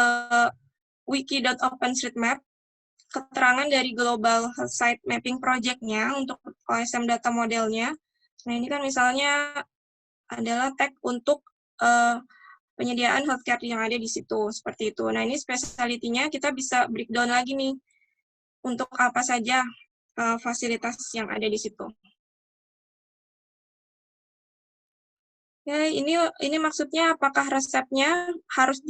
wiki.openstreetmap, keterangan dari Global Site Mapping Project-nya untuk OSM data modelnya. Nah, ini kan misalnya adalah tag untuk penyediaan healthcare yang ada di situ, seperti itu. Nah, ini specialty-nya kita bisa breakdown lagi nih, untuk apa saja fasilitas yang ada di situ. Ya, ini maksudnya apakah resepnya harus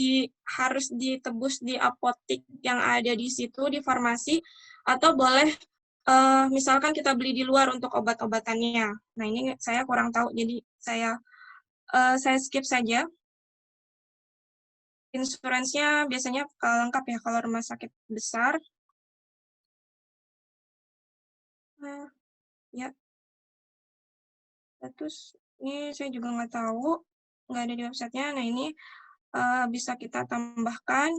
ditebus di apotek yang ada di situ, di farmasi, atau boleh misalkan kita beli di luar untuk obat-obatannya. Nah, ini saya kurang tahu, jadi saya skip saja. Insuransinya biasanya lengkap ya kalau rumah sakit besar. Ya. Terus ini saya juga nggak tahu, nggak ada di websitenya. Nah, ini bisa kita tambahkan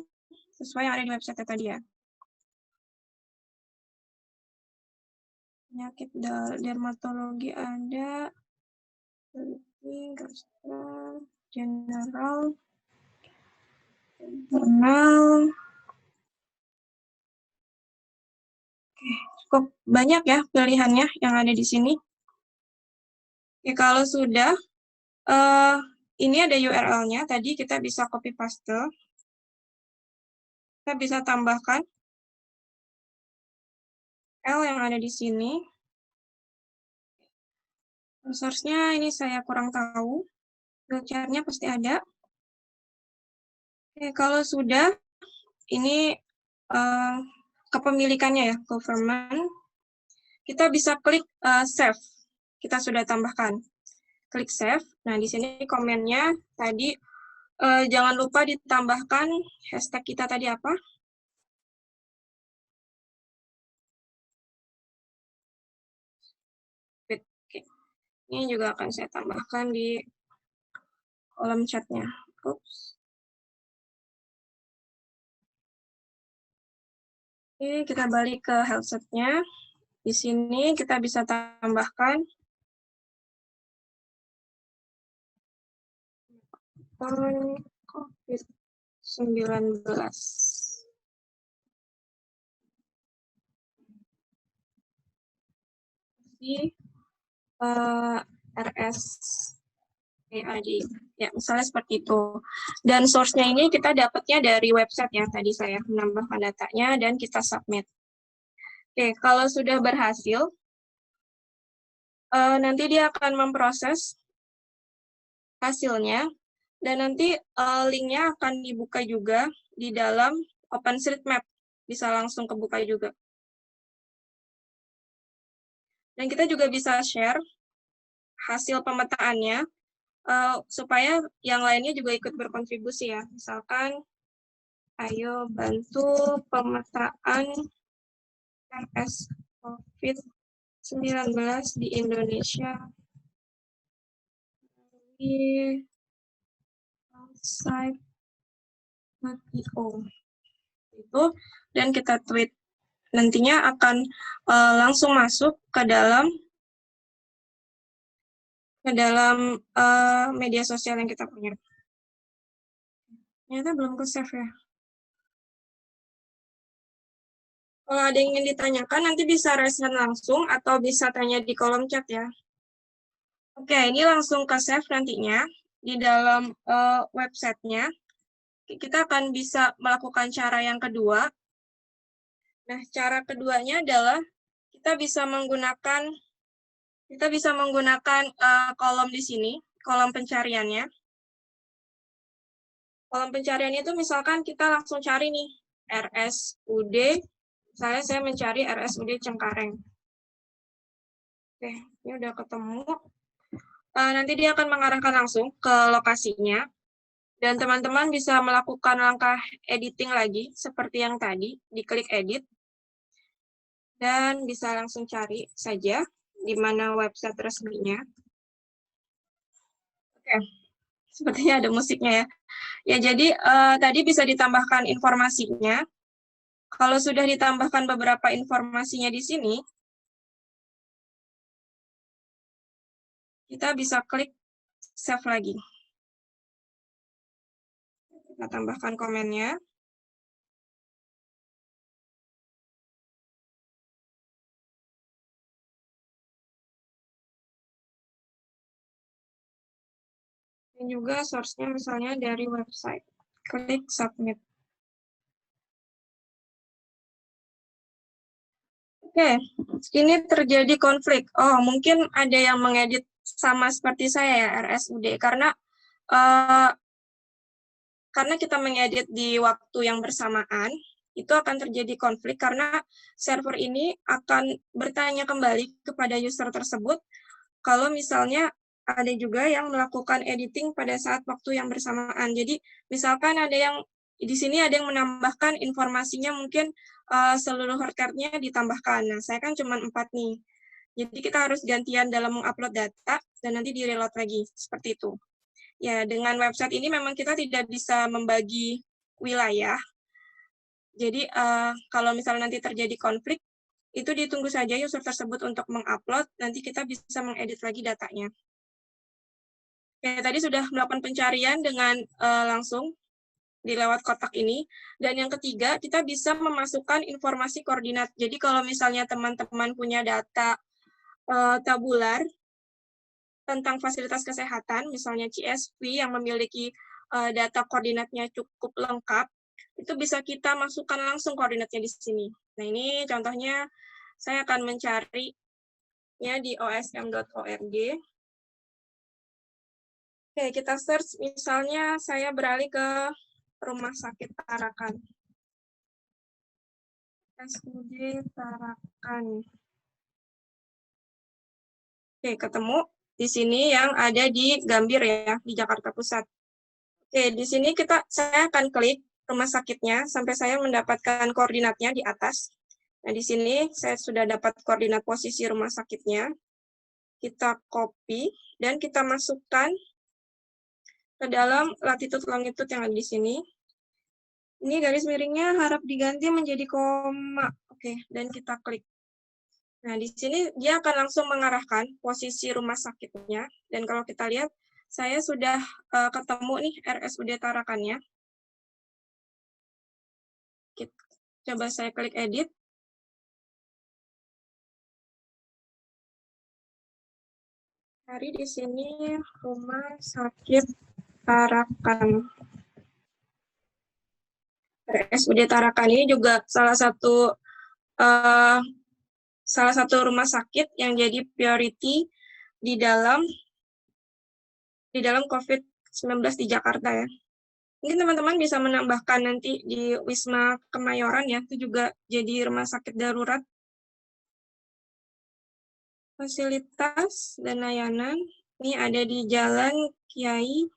sesuai yang ada di website tadi ya. Penyakit dermatologi ada, gastro, general, internal. Oke, cukup banyak ya pilihannya yang ada di sini. Oke, kalau sudah, ini ada URL-nya, tadi kita bisa copy paste. Kita bisa tambahkan L yang ada di sini. Source-nya ini saya kurang tahu. Wheelchair-nya pasti ada. Oke, kalau sudah, ini kepemilikannya ya, government. Kita bisa klik save. Kita sudah tambahkan. Klik save. Nah, di sini komennya tadi jangan lupa ditambahkan hashtag kita tadi apa? Oke. Ini juga akan saya tambahkan di kolom chatnya. Oops. Oke, kita balik ke health set-nya. Di sini kita bisa tambahkan COVID-19. Di RS adik. Ya, misalnya seperti itu. Dan source-nya ini kita dapatnya dari website ya, tadi saya menambahkan datanya dan kita submit. Oke, kalau sudah berhasil, nanti dia akan memproses hasilnya, dan nanti linknya akan dibuka juga di dalam OpenStreetMap. Bisa langsung kebuka juga. Dan kita juga bisa share hasil pemetaannya, supaya yang lainnya juga ikut berkontribusi ya. Misalkan, ayo bantu pemetaan RS COVID-19 di Indonesia di website .io. Itu, dan kita tweet. Nantinya akan langsung masuk ke dalam media sosial yang kita punya. Ternyata belum ke-save ya. Kalau ada yang ingin ditanyakan, nanti bisa raise hand langsung atau bisa tanya di kolom chat ya. Oke, ini langsung ke-save nantinya di dalam websitenya. Kita akan bisa melakukan cara yang kedua. Nah, cara keduanya adalah kita bisa menggunakan kolom di sini, kolom pencariannya. Kolom pencarian itu misalkan kita langsung cari nih, RSUD, misalnya saya mencari RSUD Cengkareng. Oke, ini udah ketemu. Nanti dia akan mengarahkan langsung ke lokasinya, dan teman-teman bisa melakukan langkah editing lagi, seperti yang tadi, diklik edit, dan bisa langsung cari saja di mana website resminya. Oke, sepertinya ada musiknya ya. Ya, jadi tadi bisa ditambahkan informasinya. Kalau sudah ditambahkan beberapa informasinya di sini, kita bisa klik save lagi. Kita tambahkan komennya. Dan juga source-nya misalnya dari website. Klik submit. Oke, ini terjadi konflik. Oh, mungkin ada yang mengedit sama seperti saya ya, RSUD. Karena kita mengedit di waktu yang bersamaan, itu akan terjadi konflik karena server ini akan bertanya kembali kepada user tersebut kalau misalnya ada juga yang melakukan editing pada saat waktu yang bersamaan. Jadi misalkan ada yang di sini ada yang menambahkan informasinya mungkin seluruh record-nya ditambahkan. Nah, saya kan cuma 4 nih. Jadi kita harus gantian dalam mengupload data dan nanti di-reload lagi, seperti itu. Ya, dengan website ini memang kita tidak bisa membagi wilayah. Jadi kalau misalnya nanti terjadi konflik, itu ditunggu saja user tersebut untuk mengupload, nanti kita bisa mengedit lagi datanya. Oke, tadi sudah melakukan pencarian dengan langsung di lewat kotak ini. Dan yang ketiga, kita bisa memasukkan informasi koordinat. Jadi kalau misalnya teman-teman punya data tabular tentang fasilitas kesehatan, misalnya CSV yang memiliki data koordinatnya cukup lengkap, itu bisa kita masukkan langsung koordinatnya di sini. Nah, ini contohnya saya akan mencarinya di osm.org. Oke, kita search, misalnya saya beralih ke Rumah Sakit Tarakan. RSUD Tarakan. Oke, ketemu di sini yang ada di Gambir ya, di Jakarta Pusat. Oke, di sini saya akan klik rumah sakitnya sampai saya mendapatkan koordinatnya di atas. Nah, di sini saya sudah dapat koordinat posisi rumah sakitnya. Kita copy dan kita masukkan ke dalam latitude longitude yang ada di sini. Ini garis miringnya harap diganti menjadi koma. Oke, dan kita klik. Nah, di sini dia akan langsung mengarahkan posisi rumah sakitnya. Dan kalau kita lihat, saya sudah ketemu nih RSUD Tarakannya. Coba saya klik edit. Cari di sini Rumah Sakit Tarakan. RSUD Tarakan ini juga salah satu rumah sakit yang jadi priority di dalam COVID-19 di Jakarta ya. Mungkin teman-teman bisa menambahkan nanti di Wisma Kemayoran ya, itu juga jadi rumah sakit darurat. Fasilitas dan layanan ini ada di Jalan Kiai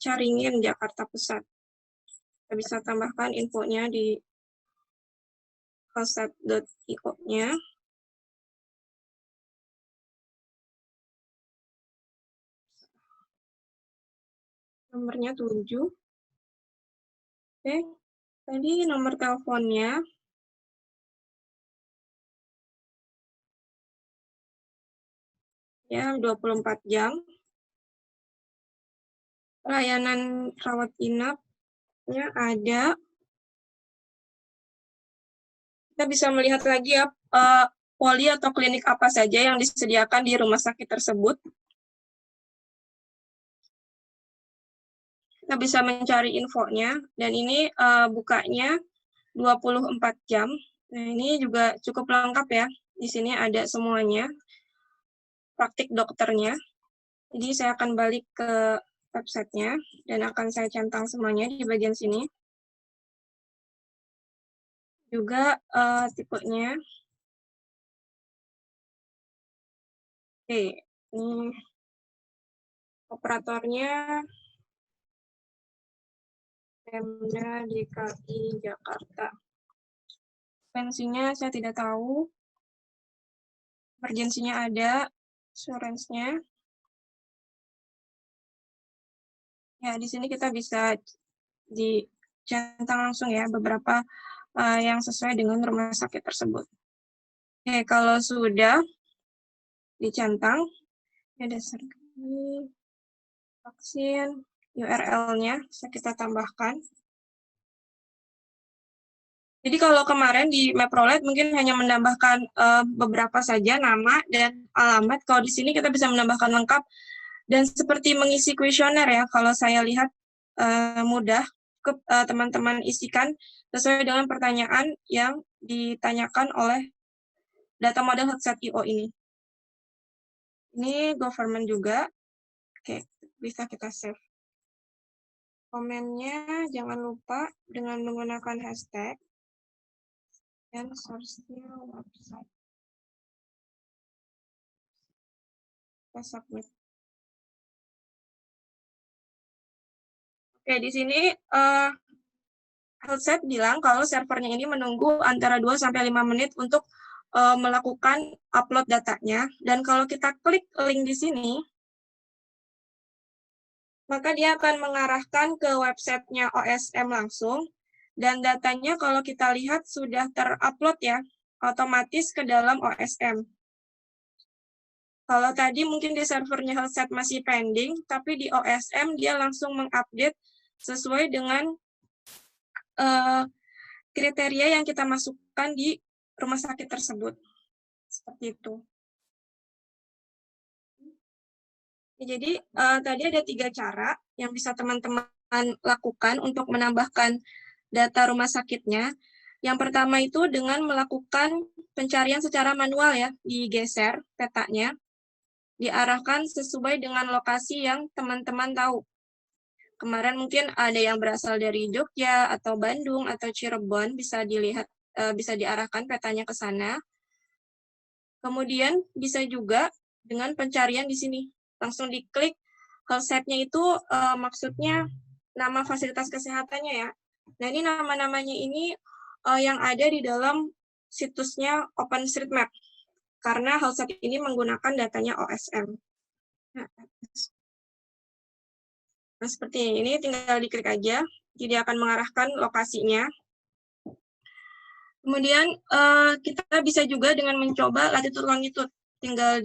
Caringin, Jakarta Pusat. Kita bisa tambahkan infonya di halsat.io-nya. Nomornya 7. Oke, tadi nomor teleponnya. Ya, 24 jam. Layanan rawat inapnya ada. Kita bisa melihat lagi ya, poli atau klinik apa saja yang disediakan di rumah sakit tersebut. Kita bisa mencari infonya, dan ini bukanya 24 jam. Nah, ini juga cukup lengkap ya. Di sini ada semuanya, praktik dokternya. Jadi saya akan balik ke websitenya, dan akan saya centang semuanya di bagian sini. Juga tipenya. Oke, ini operatornya Pemda DKI Jakarta. Pensinya saya tidak tahu. Emergensinya ada, insurance-nya. Ya, di sini kita bisa dicentang langsung ya beberapa yang sesuai dengan rumah sakit tersebut. Oke, kalau sudah dicentang, ada sertifikat vaksin, URL-nya bisa kita tambahkan. Jadi kalau kemarin di MapRoulette mungkin hanya menambahkan beberapa saja nama dan alamat. Kalau di sini kita bisa menambahkan lengkap, dan seperti mengisi kuesioner ya. Kalau saya lihat mudah, teman-teman isikan sesuai dengan pertanyaan yang ditanyakan oleh data model Health.io ini. Ini government juga. Oke, bisa kita save. Komennya jangan lupa dengan menggunakan hashtag. Dan source-nya website. Kita submit. Oke, di sini Healthset bilang kalau servernya ini menunggu antara 2-5 menit untuk melakukan upload datanya. Dan kalau kita klik link di sini, maka dia akan mengarahkan ke websitenya OSM langsung. Dan datanya kalau kita lihat sudah terupload ya, otomatis ke dalam OSM. Kalau tadi mungkin di servernya Healthset masih pending, tapi di OSM dia langsung mengupdate sesuai dengan kriteria yang kita masukkan di rumah sakit tersebut. Seperti itu. Jadi tadi ada 3 cara yang bisa teman-teman lakukan untuk menambahkan data rumah sakitnya. Yang pertama itu dengan melakukan pencarian secara manual ya, digeser petanya, diarahkan sesuai dengan lokasi yang teman-teman tahu. Kemarin mungkin ada yang berasal dari Jogja atau Bandung atau Cirebon, bisa dilihat, bisa diarahkan petanya ke sana. Kemudian bisa juga dengan pencarian di sini, langsung diklik Healthset-nya itu maksudnya nama fasilitas kesehatannya ya. Nah ini nama-namanya ini yang ada di dalam situsnya OpenStreetMap, karena Healthset ini menggunakan datanya OSM. Nah, seperti ini, tinggal diklik aja, jadi akan mengarahkan lokasinya. Kemudian kita bisa juga dengan mencoba latitude longitude, tinggal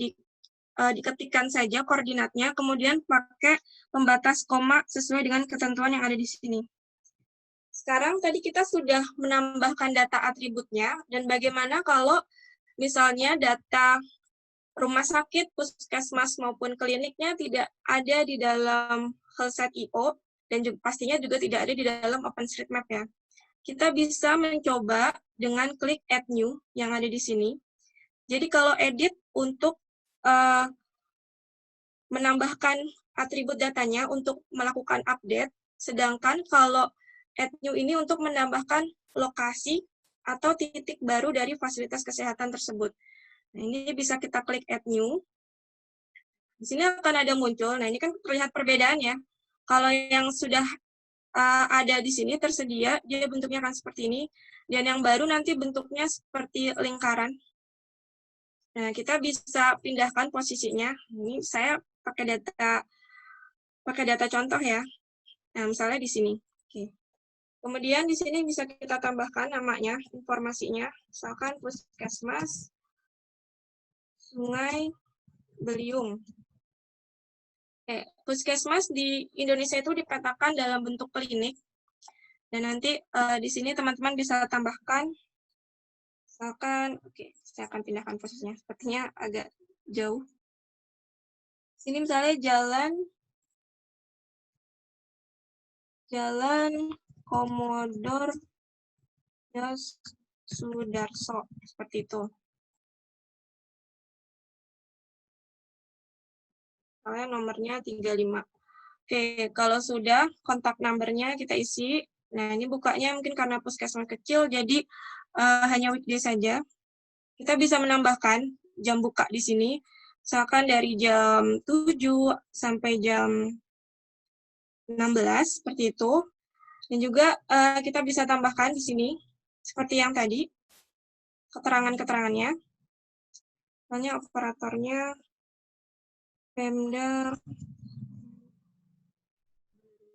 diketikkan saja koordinatnya, kemudian pakai pembatas koma sesuai dengan ketentuan yang ada di sini. Sekarang tadi kita sudah menambahkan data atributnya, dan bagaimana kalau misalnya data rumah sakit, puskesmas maupun kliniknya tidak ada di dalam Health.io dan juga, pastinya juga tidak ada di dalam OpenStreetMap ya. Kita bisa mencoba dengan klik Add New yang ada di sini. Jadi kalau edit untuk menambahkan atribut datanya untuk melakukan update, sedangkan kalau Add New ini untuk menambahkan lokasi atau titik baru dari fasilitas kesehatan tersebut. Nah, ini bisa kita klik Add New. Di sini akan ada muncul. Nah, ini kan terlihat perbedaannya. Kalau yang sudah ada di sini tersedia, dia bentuknya akan seperti ini. Dan yang baru nanti bentuknya seperti lingkaran. Nah, kita bisa pindahkan posisinya. Ini saya pakai data contoh ya. Nah, misalnya di sini. Oke. Kemudian di sini bisa kita tambahkan namanya, informasinya. Misalkan Puskesmas Sungai Beliung. Puskesmas di Indonesia itu dipetakan dalam bentuk klinik. Dan nanti di sini teman-teman bisa tambahkan, misalkan, oke, saya akan pindahkan posisinya. Sepertinya agak jauh. Sini misalnya Jalan Komodor Sudarso, seperti itu. Misalnya nomornya 35. Oke, kalau sudah, kontak number-nya kita isi. Nah, ini bukanya mungkin karena puskesmas kecil, jadi hanya weekday saja. Kita bisa menambahkan jam buka di sini, misalkan dari jam 7 sampai jam 16, seperti itu. Dan juga kita bisa tambahkan di sini, seperti yang tadi, keterangan-keterangannya. Misalnya operatornya Pemda.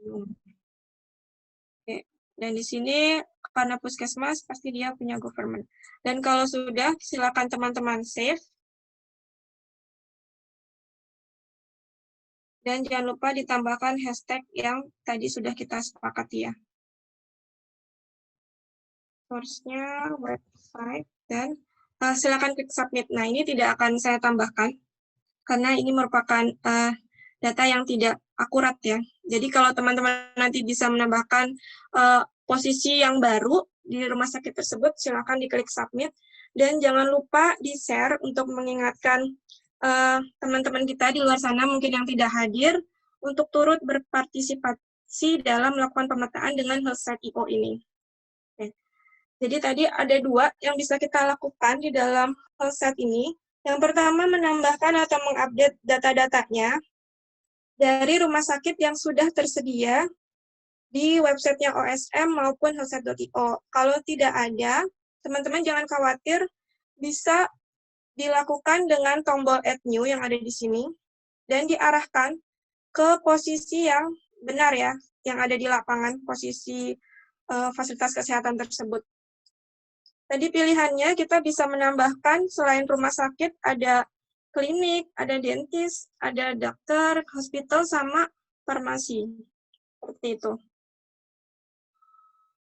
Oke. Dan di sini karena puskesmas pasti dia punya government. Dan kalau sudah, silakan teman-teman save. Dan jangan lupa ditambahkan hashtag yang tadi sudah kita sepakati ya. Source-nya website dan silakan klik submit. Nah, ini tidak akan saya tambahkan karena ini merupakan data yang tidak akurat ya. Jadi kalau teman-teman nanti bisa menambahkan posisi yang baru di rumah sakit tersebut, silakan diklik submit. Dan jangan lupa di-share untuk mengingatkan teman-teman kita di luar sana mungkin yang tidak hadir untuk turut berpartisipasi dalam melakukan pemetaan dengan Health.io ini. Oke. Jadi tadi ada dua yang bisa kita lakukan di dalam Health ini. Yang pertama menambahkan atau mengupdate data-datanya dari rumah sakit yang sudah tersedia di websitenya OSM maupun health.io. Kalau tidak ada, teman-teman jangan khawatir, bisa dilakukan dengan tombol Add New yang ada di sini, dan diarahkan ke posisi yang benar ya, yang ada di lapangan, posisi fasilitas kesehatan tersebut. Tadi pilihannya kita bisa menambahkan selain rumah sakit, ada klinik, ada dentist, ada dokter, hospital, sama farmasi. Seperti itu.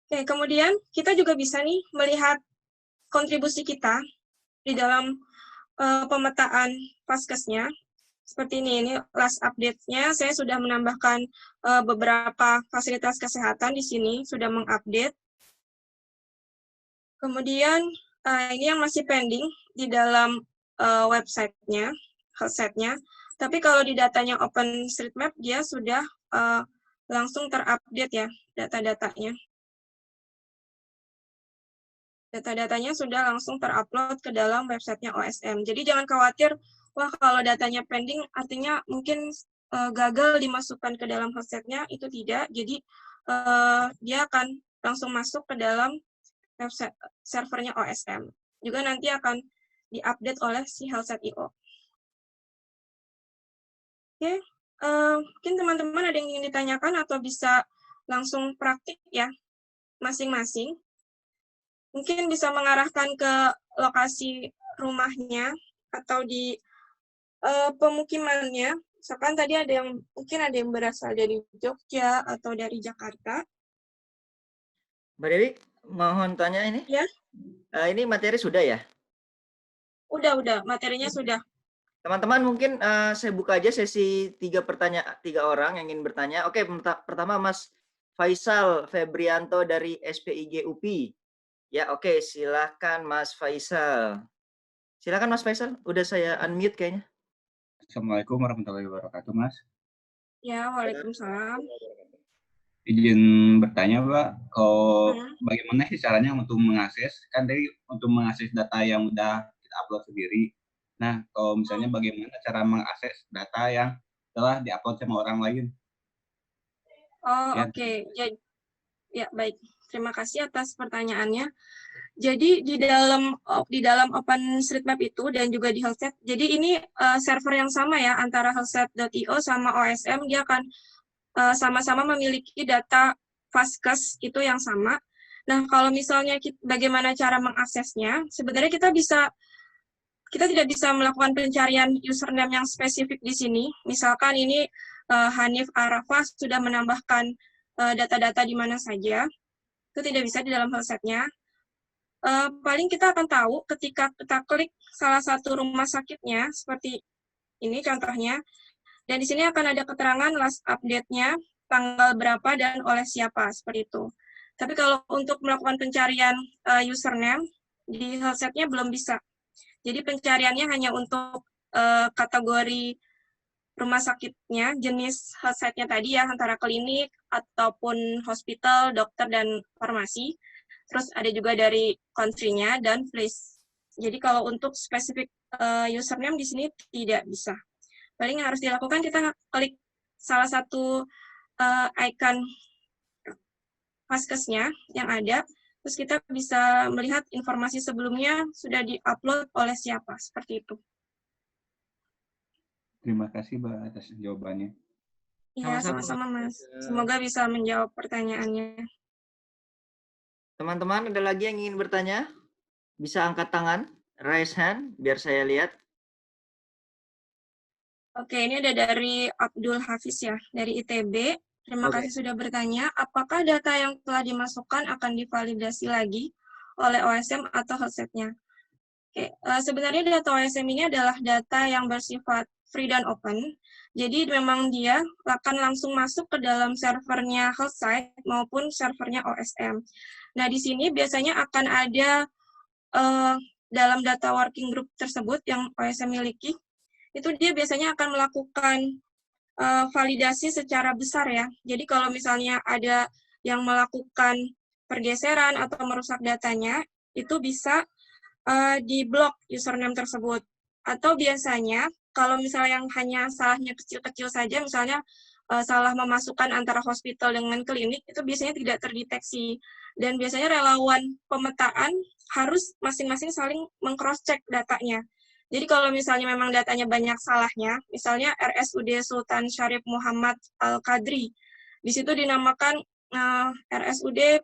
Oke, kemudian kita juga bisa nih melihat kontribusi kita di dalam pemetaan Paskesnya. Seperti ini last update-nya, saya sudah menambahkan beberapa fasilitas kesehatan di sini, sudah mengupdate. Kemudian ini yang masih pending di dalam website-nya, health-nya. Tapi kalau di datanya OpenStreetMap, dia sudah langsung terupdate ya, data-datanya. Data-datanya sudah langsung terupload ke dalam websitenya OSM. Jadi jangan khawatir, wah kalau datanya pending, artinya mungkin gagal dimasukkan ke dalam websitenya, itu tidak. Jadi dia akan langsung masuk ke dalam website servernya OSM. Juga nanti akan diupdate oleh si Health.io. Oke, mungkin teman-teman ada yang ingin ditanyakan atau bisa langsung praktik ya, masing-masing. Mungkin bisa mengarahkan ke lokasi rumahnya atau di pemukimannya. Misalkan tadi mungkin ada yang berasal dari Jogja atau dari Jakarta. Mbak Dewi, mohon tanya ini. Ya. Ini materi sudah ya? Udah, materinya sudah. Teman-teman mungkin saya buka aja sesi 3 orang yang ingin bertanya. Oke, pertama Mas Faisal Febrianto dari SPIG UPI. Ya, oke, silakan Mas Faisal. Silakan Mas Faisal, udah saya unmute kayaknya. Assalamualaikum warahmatullahi wabarakatuh, Mas. Ya, waalaikumsalam. Izin bertanya, Pak, kalau bagaimana sih caranya untuk mengakses, kan tadi untuk mengakses data yang udah kita upload sendiri. Nah, kalau misalnya bagaimana cara mengakses data yang telah diupload sama orang lain? Oh, Ya, oke. Ya, baik. Terima kasih atas pertanyaannya. Jadi di dalam OpenStreetMap itu dan juga di Healthset, jadi ini server yang sama ya antara healthset.io sama OSM, dia akan sama-sama memiliki data Vaskes itu yang sama. Nah, kalau misalnya bagaimana cara mengaksesnya, sebenarnya kita tidak bisa melakukan pencarian username yang spesifik di sini. Misalkan ini Hanif Arafah sudah menambahkan data-data di mana saja, itu tidak bisa di dalam Healthset-nya. Paling kita akan tahu ketika kita klik salah satu rumah sakitnya, seperti ini contohnya, dan di sini akan ada keterangan last update-nya, tanggal berapa dan oleh siapa, seperti itu. Tapi kalau untuk melakukan pencarian username, di Healthset-nya belum bisa. Jadi pencariannya hanya untuk kategori rumah sakitnya, jenis Healthset-nya tadi ya, antara klinik, ataupun hospital, dokter, dan farmasi. Terus ada juga dari country-nya dan place. Jadi kalau untuk spesifik username di sini tidak bisa. Paling yang harus dilakukan kita klik salah satu icon Vaskesnya yang ada, terus kita bisa melihat informasi sebelumnya sudah di-upload oleh siapa, seperti itu. terima kasih, Mbak, atas jawabannya. Ya, sama-sama, Mas. Semoga bisa menjawab pertanyaannya. Teman-teman, ada lagi yang ingin bertanya? Bisa angkat tangan, raise hand, biar saya lihat. Oke, ini ada dari Abdul Hafiz ya, dari ITB. Terima kasih sudah bertanya, apakah data yang telah dimasukkan akan divalidasi lagi oleh OSM atau Healthset-nya? Oke, sebenarnya data OSM ini adalah data yang bersifat free dan open. Jadi memang dia akan langsung masuk ke dalam servernya Healthsite maupun servernya OSM. Nah, di sini biasanya akan ada dalam data working group tersebut yang OSM miliki, itu dia biasanya akan melakukan validasi secara besar ya. Jadi kalau misalnya ada yang melakukan pergeseran atau merusak datanya, itu bisa di-block username tersebut. Atau biasanya, kalau misalnya yang hanya salahnya kecil-kecil saja, misalnya salah memasukkan antara hospital dengan klinik, itu biasanya tidak terdeteksi. Dan biasanya relawan pemetaan harus masing-masing saling meng-cross-check datanya. Jadi kalau misalnya memang datanya banyak salahnya, misalnya RSUD Sultan Syarif Muhammad Al-Qadri, di situ dinamakan RSUD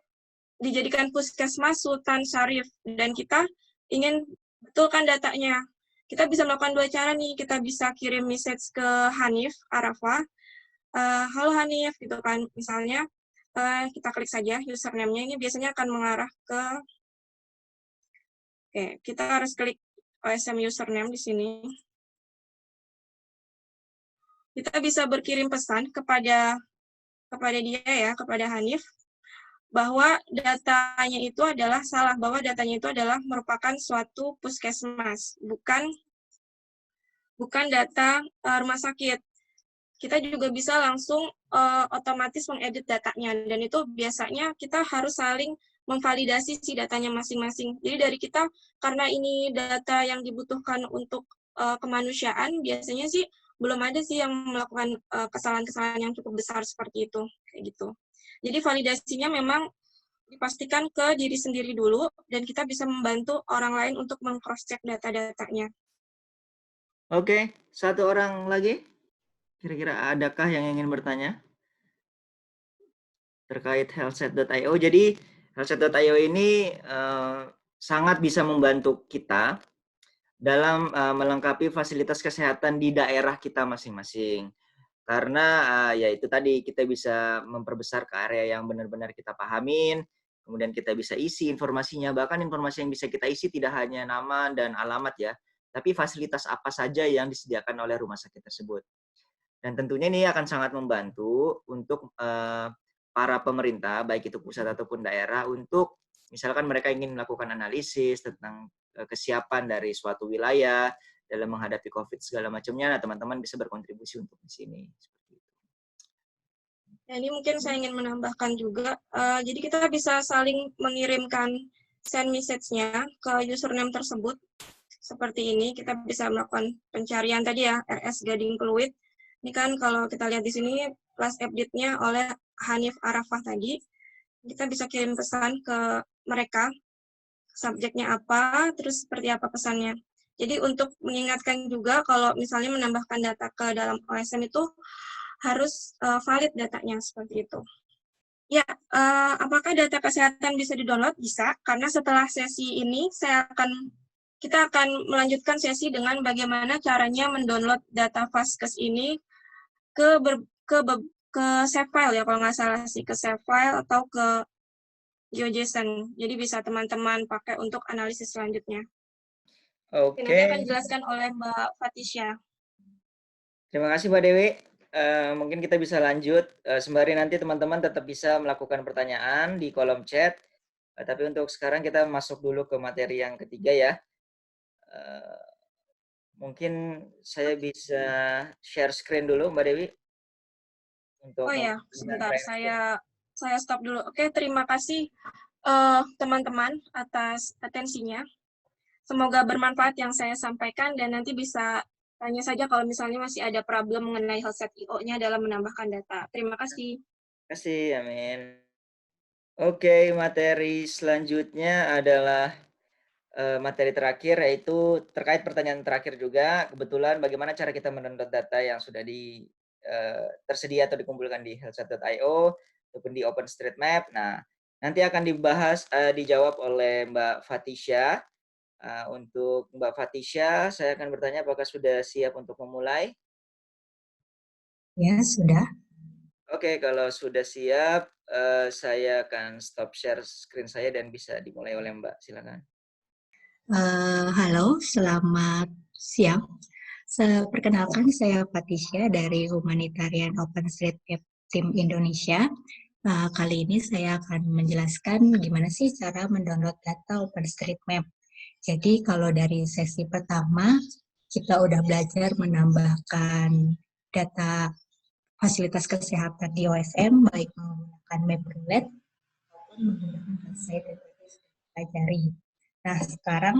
dijadikan Puskesmas Sultan Syarif, dan kita ingin betulkan datanya. Kita bisa melakukan dua cara nih, kita bisa kirim message ke Hanif Arafah, halo Hanif, gitu kan, misalnya kita klik saja username-nya, ini biasanya akan mengarah ke, oke, kita harus klik OSM username di sini. Kita bisa berkirim pesan kepada dia ya, kepada Hanif, bahwa datanya itu adalah salah, bahwa datanya itu adalah merupakan suatu puskesmas, bukan data rumah sakit. Kita juga bisa langsung otomatis mengedit datanya, dan itu biasanya kita harus saling memvalidasi si datanya masing-masing. Jadi dari kita, karena ini data yang dibutuhkan untuk kemanusiaan, biasanya sih belum ada sih yang melakukan kesalahan-kesalahan yang cukup besar seperti itu, kayak gitu. Jadi validasinya memang dipastikan ke diri sendiri dulu, dan kita bisa membantu orang lain untuk meng-cross-check data-datanya. Oke, satu orang lagi. Kira-kira adakah yang ingin bertanya terkait healthset.io? Jadi healthset.io ini sangat bisa membantu kita dalam melengkapi fasilitas kesehatan di daerah kita masing-masing. Karena ya itu tadi, kita bisa memperbesar ke area yang benar-benar kita pahamin, kemudian kita bisa isi informasinya, bahkan informasi yang bisa kita isi tidak hanya nama dan alamat ya, tapi fasilitas apa saja yang disediakan oleh rumah sakit tersebut. Dan tentunya ini akan sangat membantu untuk para pemerintah, baik itu pusat ataupun daerah, untuk misalkan mereka ingin melakukan analisis tentang kesiapan dari suatu wilayah dalam menghadapi COVID segala macamnya, nah teman-teman bisa berkontribusi untuk di sini. Ya, ini mungkin saya ingin menambahkan juga, jadi kita bisa saling mengirimkan send message-nya ke username tersebut. Seperti ini, kita bisa melakukan pencarian tadi ya, RS Gading Pluit. Ini kan kalau kita lihat di sini, last update-nya oleh Hanif Arafah tadi. Kita bisa kirim pesan ke mereka, subjeknya apa, terus seperti apa pesannya. Jadi untuk mengingatkan juga kalau misalnya menambahkan data ke dalam OSM itu harus valid datanya seperti itu. Ya, apakah data kesehatan bisa di-download? Bisa, karena setelah sesi ini kita akan melanjutkan sesi dengan bagaimana caranya mendownload data Vaskes ini ke save file ya, kalau nggak salah sih, ke save file atau ke GeoJSON. Jadi bisa teman-teman pakai untuk analisis selanjutnya. Oke. Nanti akan dijelaskan oleh Mbak Fatisha. Terima kasih Mbak Dewi. Mungkin kita bisa lanjut. Sembari nanti teman-teman tetap bisa melakukan pertanyaan di kolom chat. Tapi untuk sekarang kita masuk dulu ke materi yang ketiga ya. Mungkin saya bisa share screen dulu Mbak Dewi. Untuk oh ya, sebentar. Saya stop dulu. Oke, terima kasih teman-teman atas atensinya. Semoga bermanfaat yang saya sampaikan dan nanti bisa tanya saja kalau misalnya masih ada problem mengenai health set IO-nya dalam menambahkan data. Terima kasih. Terima kasih, amin. Oke, materi selanjutnya adalah materi terakhir, yaitu terkait pertanyaan terakhir juga. Kebetulan bagaimana cara kita mendownload data yang sudah tersedia atau dikumpulkan di healthset.io ataupun di OpenStreetMap. Nah, nanti akan dijawab oleh Mbak Fatisha. Untuk Mbak Fatisha, saya akan bertanya apakah sudah siap untuk memulai? Ya, sudah. Oke, kalau sudah siap, saya akan stop share screen saya dan bisa dimulai oleh Mbak. Silakan. Halo, selamat siang. Perkenalkan, saya Fatisha dari Humanitarian OpenStreetMap Tim Indonesia. Kali ini saya akan menjelaskan gimana sih cara mendownload data OpenStreetMap. Jadi kalau dari sesi pertama, kita udah belajar menambahkan data fasilitas kesehatan di OSM, baik menggunakan map roulette maupun menggunakan website yang kita pelajari. Nah, sekarang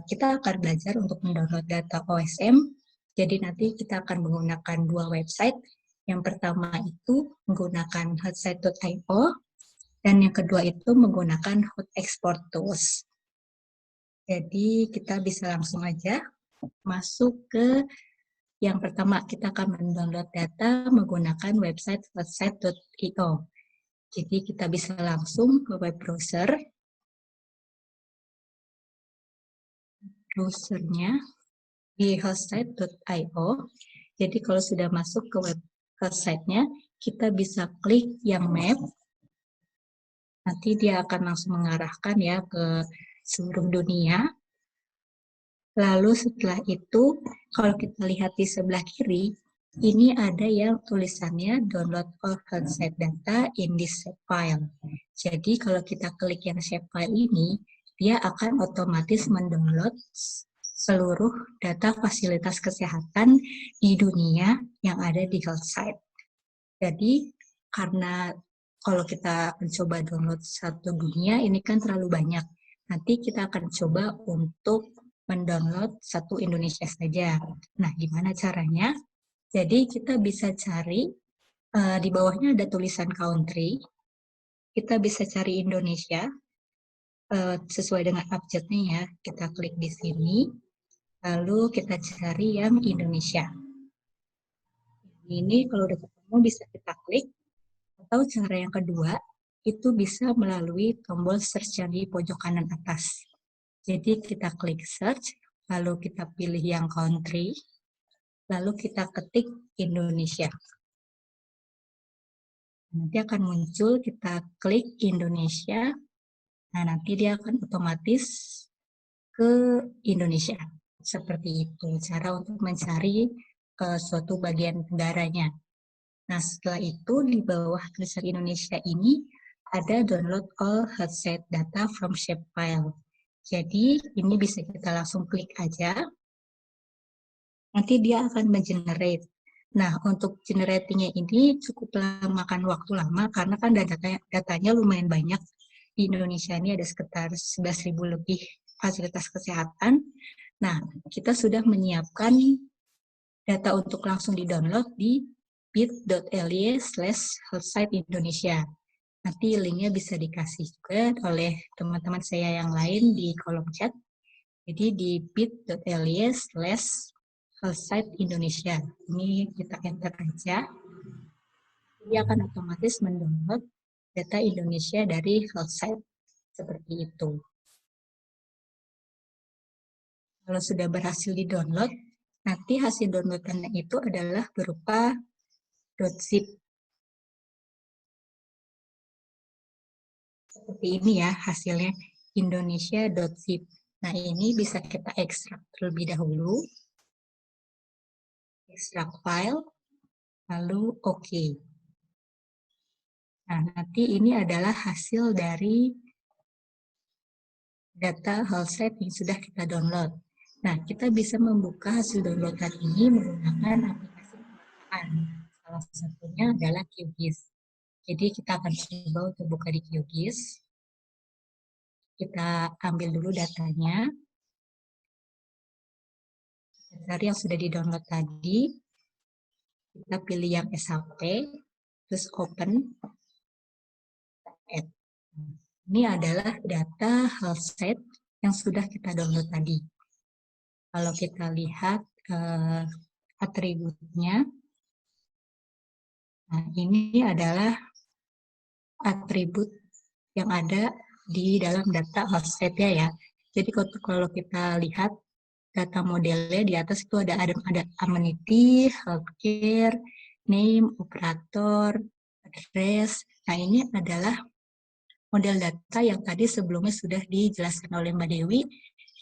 kita akan belajar untuk mendownload data OSM. Jadi nanti kita akan menggunakan dua website. Yang pertama itu menggunakan healthsite.io dan yang kedua itu menggunakan Hot Export Tools. Jadi kita bisa langsung aja masuk ke yang pertama, kita akan mendownload data menggunakan website healthsite.io. Jadi kita bisa langsung ke web browser. Browsernya di healthsite.io. Jadi kalau sudah masuk ke web healthsite-nya, kita bisa klik yang map. Nanti dia akan langsung mengarahkan ya ke seluruh dunia. Lalu setelah itu, kalau kita lihat di sebelah kiri, ini ada yang tulisannya download all healthsite data in this file. Jadi kalau kita klik yang shape file ini, dia akan otomatis mendownload seluruh data fasilitas kesehatan di dunia yang ada di healthsite. Jadi karena kalau kita mencoba download satu dunia, ini kan terlalu banyak. Nanti kita akan coba untuk mendownload satu Indonesia saja. Nah, gimana caranya? Jadi kita bisa cari, di bawahnya ada tulisan country, kita bisa cari Indonesia, sesuai dengan abjadnya ya, kita klik di sini, lalu kita cari yang Indonesia. Ini kalau udah ketemu bisa kita klik, atau cara yang kedua, itu bisa melalui tombol search yang di pojok kanan atas. Jadi kita klik search, lalu kita pilih yang country, lalu kita ketik Indonesia. Nanti akan muncul, kita klik Indonesia, nah nanti dia akan otomatis ke Indonesia. Seperti itu cara untuk mencari suatu bagian negaranya. Nah, setelah itu di bawah tulisan Indonesia ini ada download all headset data from shapefile. Jadi ini bisa kita langsung klik aja. Nanti dia akan mengenerate. Nah, untuk generatingnya ini cukup makan waktu lama karena kan datanya lumayan banyak. Di Indonesia ini ada sekitar 11.000 lebih fasilitas kesehatan. Nah, kita sudah menyiapkan data untuk langsung di-download di bit.ly/healthsite-Indonesia. Nanti linknya bisa dikasih juga oleh teman-teman saya yang lain di kolom chat. Jadi di bit.ly/healthsite-Indonesia. Ini kita enter aja. Dia akan otomatis mendownload data Indonesia dari healthsite seperti itu. Kalau sudah berhasil di-download, nanti hasil downloadannya itu adalah berupa .zip. Seperti ini ya hasilnya, indonesia.zip. Nah, ini bisa kita ekstrak terlebih dahulu. Ekstrak file, lalu OK. Nah, nanti ini adalah hasil dari data healthsite yang sudah kita download. Nah, kita bisa membuka hasil downloadan ini menggunakan aplikasi pemetaan. Salah satunya adalah QGIS. Jadi kita akan coba untuk buka di QGIS. Kita ambil dulu datanya. Dari yang sudah di-download tadi, kita pilih yang SHP, terus open. Ini adalah data healthsite yang sudah kita download tadi. Kalau kita lihat atributnya, nah ini adalah atribut yang ada di dalam data healthsite-nya ya. Jadi kalau kita lihat data modelnya di atas itu ada amenity, healthcare, name, operator, address. Nah ini adalah model data yang tadi sebelumnya sudah dijelaskan oleh Mbak Dewi.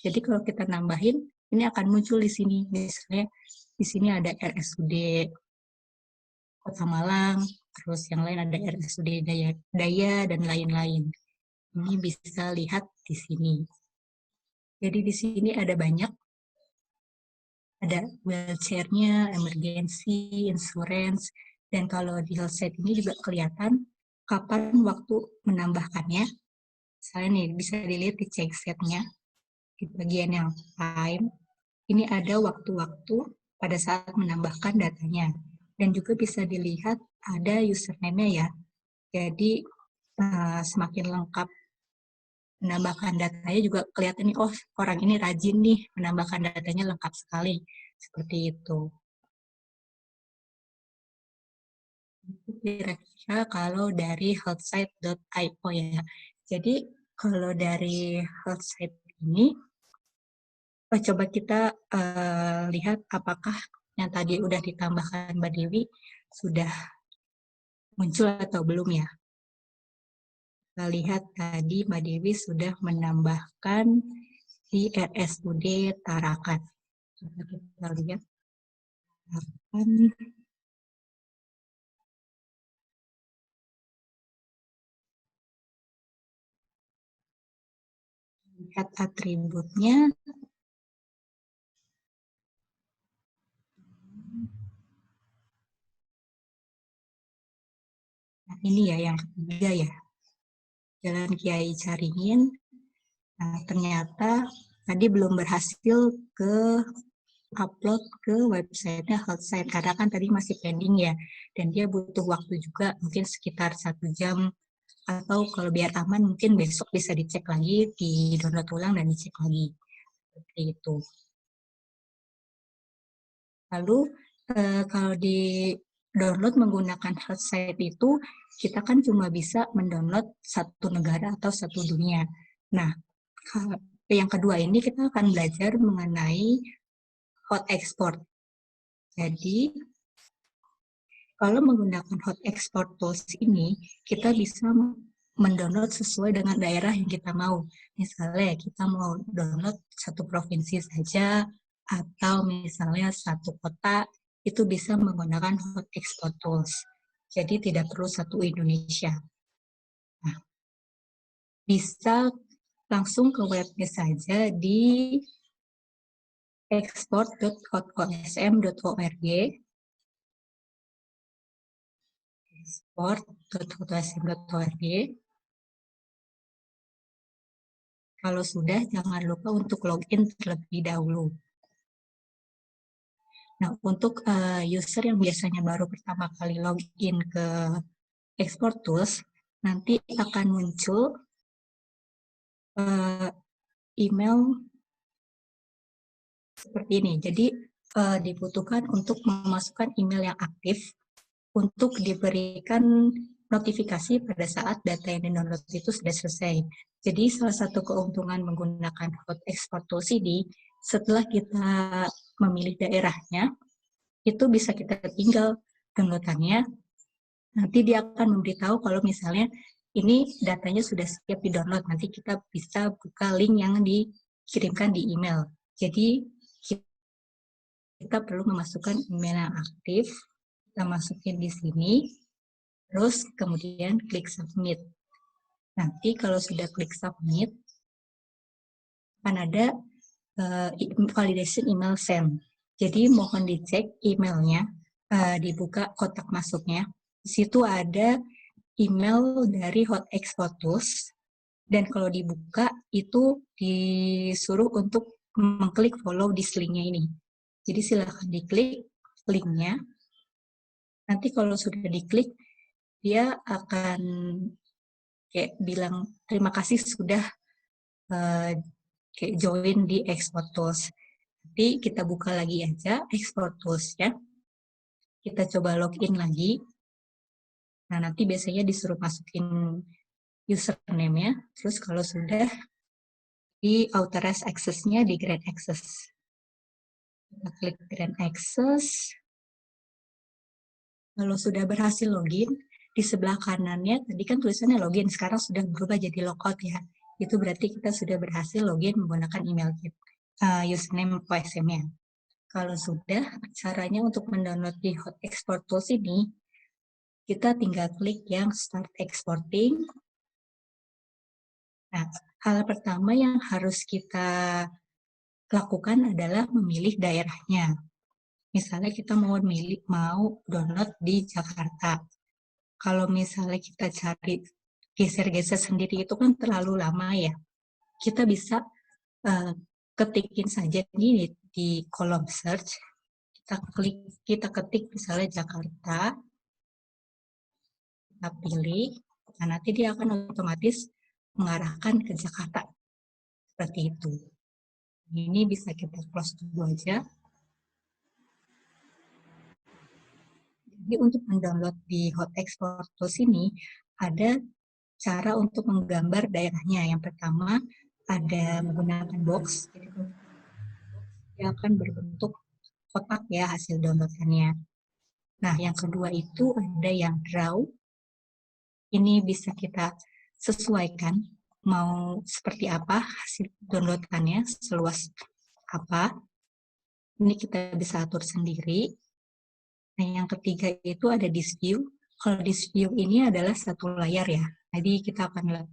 Jadi kalau kita nambahin, ini akan muncul di sini. Misalnya di sini ada RSUD Kota Malang, terus yang lain ada RSUD Daya dan lain-lain. Ini bisa lihat di sini. Jadi di sini ada banyak. Ada wheelchair-nya, emergency, insurance, dan kalau di healthsite ini juga kelihatan kapan waktu menambahkannya. Misalnya nih, bisa dilihat di check set-nya, di bagian yang time, ini ada waktu-waktu pada saat menambahkan datanya. Dan juga bisa dilihat ada username-nya ya. Jadi semakin lengkap menambahkan datanya juga kelihatan nih, oh orang ini rajin nih menambahkan datanya lengkap sekali. Seperti itu. Kira-kira kalau dari healthsite.io ya. Jadi kalau dari healthsite ini, coba kita lihat apakah yang tadi udah ditambahkan Mbak Dewi sudah muncul atau belum ya. Kita lihat tadi Mbak Dewi sudah menambahkan di RSUD Tarakan. Coba kita lihat. Tarakan. Lihat atributnya. Nah, ini ya yang ketiga ya. Jalan Kiai Caringin. Nah, ternyata tadi belum berhasil ke upload ke website-nya healthsite karena kan tadi masih pending ya. Dan dia butuh waktu juga mungkin sekitar 1 jam. Atau kalau biar aman mungkin besok bisa dicek lagi, di-download ulang dan dicek lagi. Seperti itu. Lalu kalau di-download menggunakan healthsite itu, kita kan cuma bisa mendownload satu negara atau satu dunia. Nah, yang kedua ini kita akan belajar mengenai hot export. Jadi, kalau menggunakan hot export tools ini, kita bisa mendownload sesuai dengan daerah yang kita mau. Misalnya kita mau download satu provinsi saja, atau misalnya satu kota itu bisa menggunakan Hot Export Tools. Jadi tidak perlu satu Indonesia. Nah, bisa langsung ke webnya saja di export.hotosm.org. export.hotosm.org. Kalau sudah, jangan lupa untuk login terlebih dahulu. Nah, untuk user yang biasanya baru pertama kali login ke Export Tools, nanti akan muncul email seperti ini. Jadi, dibutuhkan untuk memasukkan email yang aktif untuk diberikan notifikasi pada saat data yang di-download itu sudah selesai. Jadi salah satu keuntungan menggunakan Hot Export Tools ini, setelah kita memilih daerahnya, itu bisa kita tinggal downloadannya. Nanti dia akan memberitahu kalau misalnya ini datanya sudah siap di-download. Nanti kita bisa buka link yang dikirimkan di email. Jadi kita perlu memasukkan email yang aktif. Kita masukin di sini, terus kemudian klik submit. Nanti kalau sudah klik submit, akan ada validation email send. Jadi mohon dicek emailnya, dibuka kotak masuknya. Di situ ada email dari Hot Export Tools, dan kalau dibuka itu disuruh untuk mengklik follow this linknya ini. Jadi silahkan diklik linknya. Nanti kalau sudah diklik, dia akan kayak bilang terima kasih sudah kayak join di Export Tools. Nanti kita buka lagi aja Export Tools ya. Kita coba login lagi. Nah, nanti biasanya disuruh masukin username-nya. Terus kalau sudah di authorize access-nya di grant access. Kita klik grant access. Kalau sudah berhasil login, di sebelah kanannya, tadi kan tulisannya login, sekarang sudah berubah jadi logout ya. Itu berarti kita sudah berhasil login menggunakan email kita, username OSM-nya. Kalau sudah, caranya untuk mendownload di Hot Export Tools ini, kita tinggal klik yang Start Exporting. Nah, hal pertama yang harus kita lakukan adalah memilih daerahnya. Misalnya kita mau download di Jakarta. Kalau misalnya kita cari geser-geser sendiri itu kan terlalu lama ya. Kita bisa ketikin saja ini di kolom search. Kita ketik misalnya Jakarta. Kita pilih. Nah, nanti dia akan otomatis mengarahkan ke Jakarta. Seperti itu. Ini bisa kita close dulu aja. Jadi untuk mendownload di Hot Export Tools ini ada cara untuk menggambar daerahnya. Yang pertama ada menggunakan box. Jadi dia akan berbentuk kotak ya hasil downloadannya. Nah, yang kedua itu ada yang draw. Ini bisa kita sesuaikan mau seperti apa hasil downloadannya, seluas apa. Ini kita bisa atur sendiri. Nah, yang ketiga itu ada disk view. Kalau disk view ini adalah satu layar ya. Jadi kita akan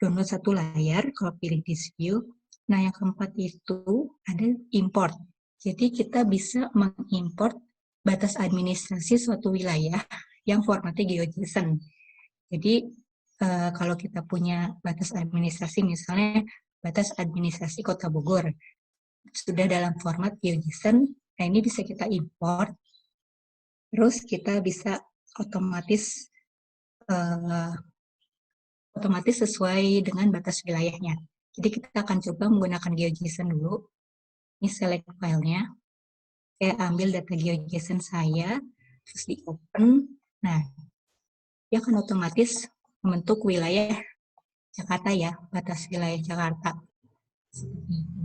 download satu layar kalau pilih disk view. Nah, yang keempat itu ada import. Jadi kita bisa mengimport batas administrasi suatu wilayah yang formatnya GeoJSON. Jadi kalau kita punya batas administrasi, misalnya batas administrasi Kota Bogor, sudah dalam format GeoJSON, nah ini bisa kita import. Terus kita bisa otomatis sesuai dengan batas wilayahnya. Jadi kita akan coba menggunakan GeoJSON dulu. Ini select filenya. Saya ambil data GeoJSON saya, terus di open. Nah, dia akan otomatis membentuk wilayah Jakarta ya, batas wilayah Jakarta. Seperti itu.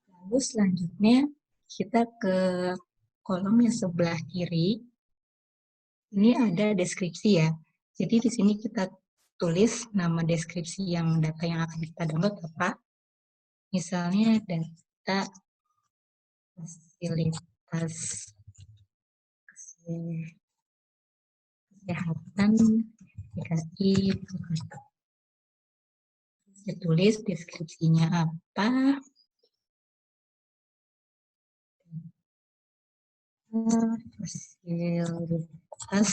Lalu selanjutnya kita ke kolom yang sebelah kiri, ini ada deskripsi ya. Jadi di sini kita tulis nama deskripsi yang data yang akan kita download apa. Misalnya data fasilitas kesehatan DKI Jakarta. Saya tulis deskripsinya apa. Fasilitas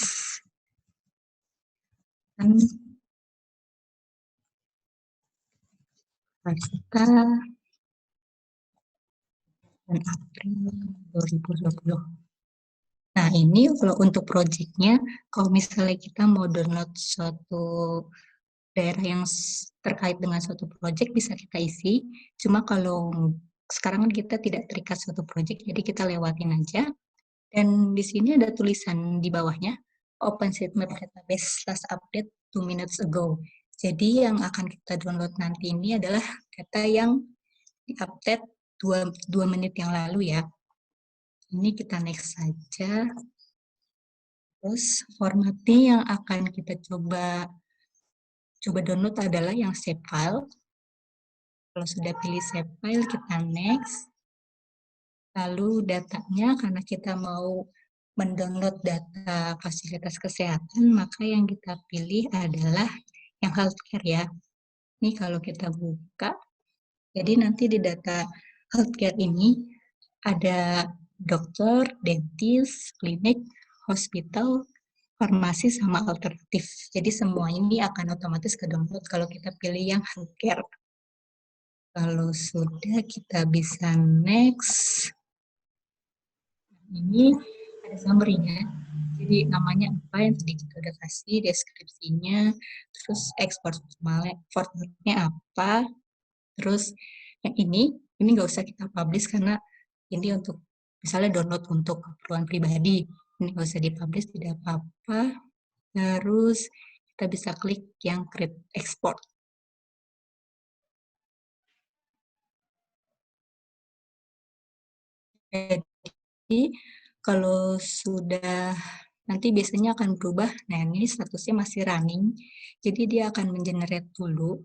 Jakarta dan April 2020. Nah, ini kalau untuk proyeknya, kalau misalnya kita mau download suatu daerah yang terkait dengan suatu proyek bisa kita isi. Cuma kalau sekarang kan kita tidak terikat suatu proyek, jadi kita lewatin aja. Dan di sini ada tulisan di bawahnya, OpenStreetMap database last update 2 minutes ago. Jadi yang akan kita download nanti ini adalah data yang diupdate 2 menit yang lalu ya. Ini kita next saja. Terus formatnya yang akan kita coba download adalah yang save file. Kalau sudah pilih save file, kita next. Lalu datanya, karena kita mau mendownload data fasilitas kesehatan, maka yang kita pilih adalah yang healthcare ya. Ini kalau kita buka, jadi nanti di data healthcare ini ada dokter, dentist, klinik, hospital, farmasi, sama alternatif. Jadi semua ini akan otomatis ke download kalau kita pilih yang healthcare. Kalau sudah, kita bisa next. Ini ada summary-nya. Jadi namanya apa yang tadi kita udah kasih, deskripsinya, terus ekspor formatnya apa, terus yang ini nggak usah kita publish karena ini untuk misalnya download untuk keperluan pribadi, ini nggak usah dipublish, tidak apa-apa. Terus kita bisa klik yang create export. Jadi kalau sudah nanti biasanya akan berubah. Nah, ini statusnya masih running. Jadi dia akan mengenerate dulu.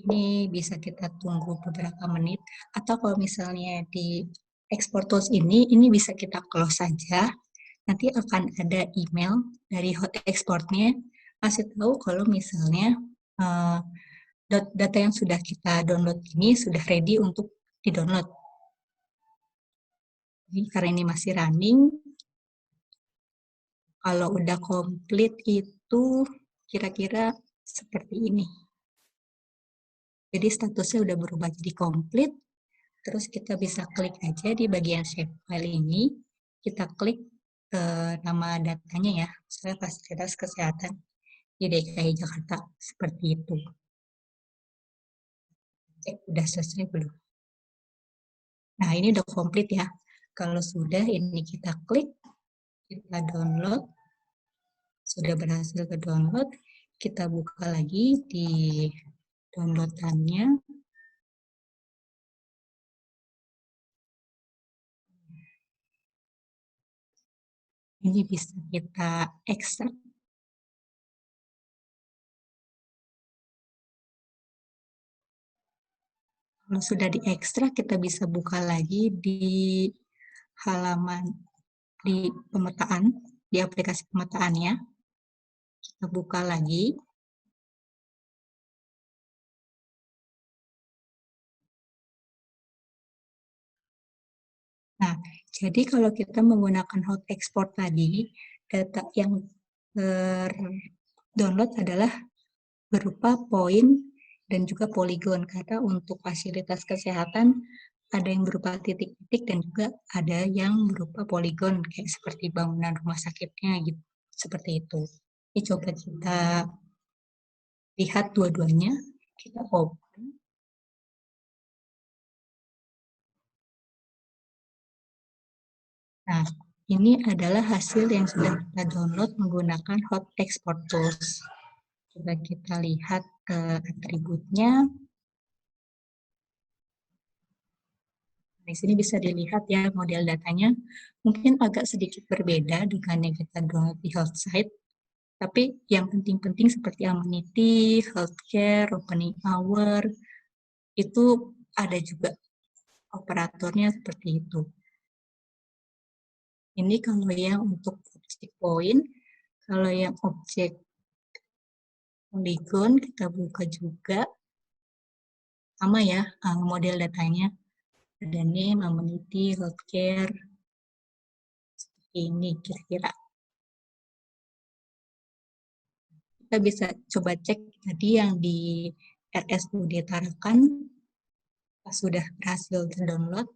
Ini bisa kita tunggu beberapa menit. Atau kalau misalnya di export tools ini bisa kita close saja. Nanti akan ada email dari hot exportnya kasih tahu kalau misalnya data yang sudah kita download ini sudah ready untuk di-download. Jadi karena ini masih running, kalau udah komplit itu kira-kira seperti ini. Jadi statusnya udah berubah jadi komplit. Terus kita bisa klik aja di bagian save file ini. Kita klik nama datanya ya, misalnya fasilitas kesehatan di DKI Jakarta. Seperti itu. Cek udah selesai belum? Nah, ini udah komplit ya. Kalau sudah, ini kita klik, kita download. Sudah berhasil ke download, kita buka lagi di downloadannya. Ini bisa kita ekstrak. Kalau sudah diekstrak, kita bisa buka lagi di halaman di pemetaan, di aplikasi pemetaannya. Kita buka lagi. Nah, jadi kalau kita menggunakan hot export tadi, data yang download adalah berupa poin dan juga poligon, karena untuk fasilitas kesehatan ada yang berupa titik-titik dan juga ada yang berupa poligon kayak seperti bangunan rumah sakitnya gitu, seperti itu. Ini coba kita lihat dua-duanya, kita open. Nah, ini adalah hasil yang sudah kita download menggunakan hot export tools. Coba kita lihat atributnya. Di sini bisa dilihat ya model datanya. Mungkin agak sedikit berbeda dengan yang kita download di health site. Tapi yang penting-penting seperti amenity, healthcare, opening hour, itu ada juga operatornya seperti itu. Ini kalau yang untuk objek point, kalau yang objek polygon kita buka juga sama ya model datanya. Ada name, amenity, healthcare, seperti ini kira-kira. Kita bisa coba cek tadi yang di RSUD Tarakan sudah berhasil terdownload.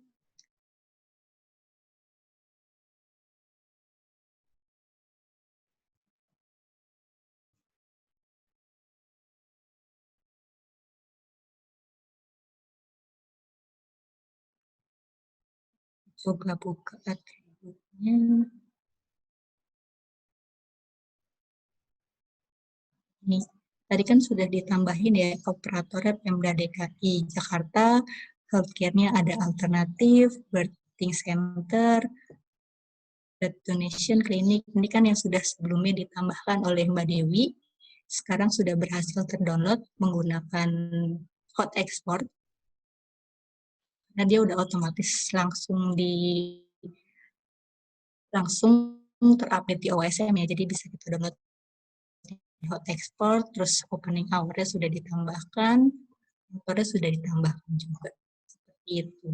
Coba buka atributnya. Nih, tadi kan sudah ditambahin ya operatornya Pemda DKI Jakarta, healthcare-nya ada alternatif, birthing center, blood donation clinic. Ini kan yang sudah sebelumnya ditambahkan oleh Mbak Dewi. Sekarang sudah berhasil terdownload menggunakan hot export. Nah, dia udah otomatis langsung terupdate di OSM ya. Jadi bisa kita download hot export, terus opening hour-nya sudah ditambahkan, motornya sudah ditambahkan juga. Seperti itu.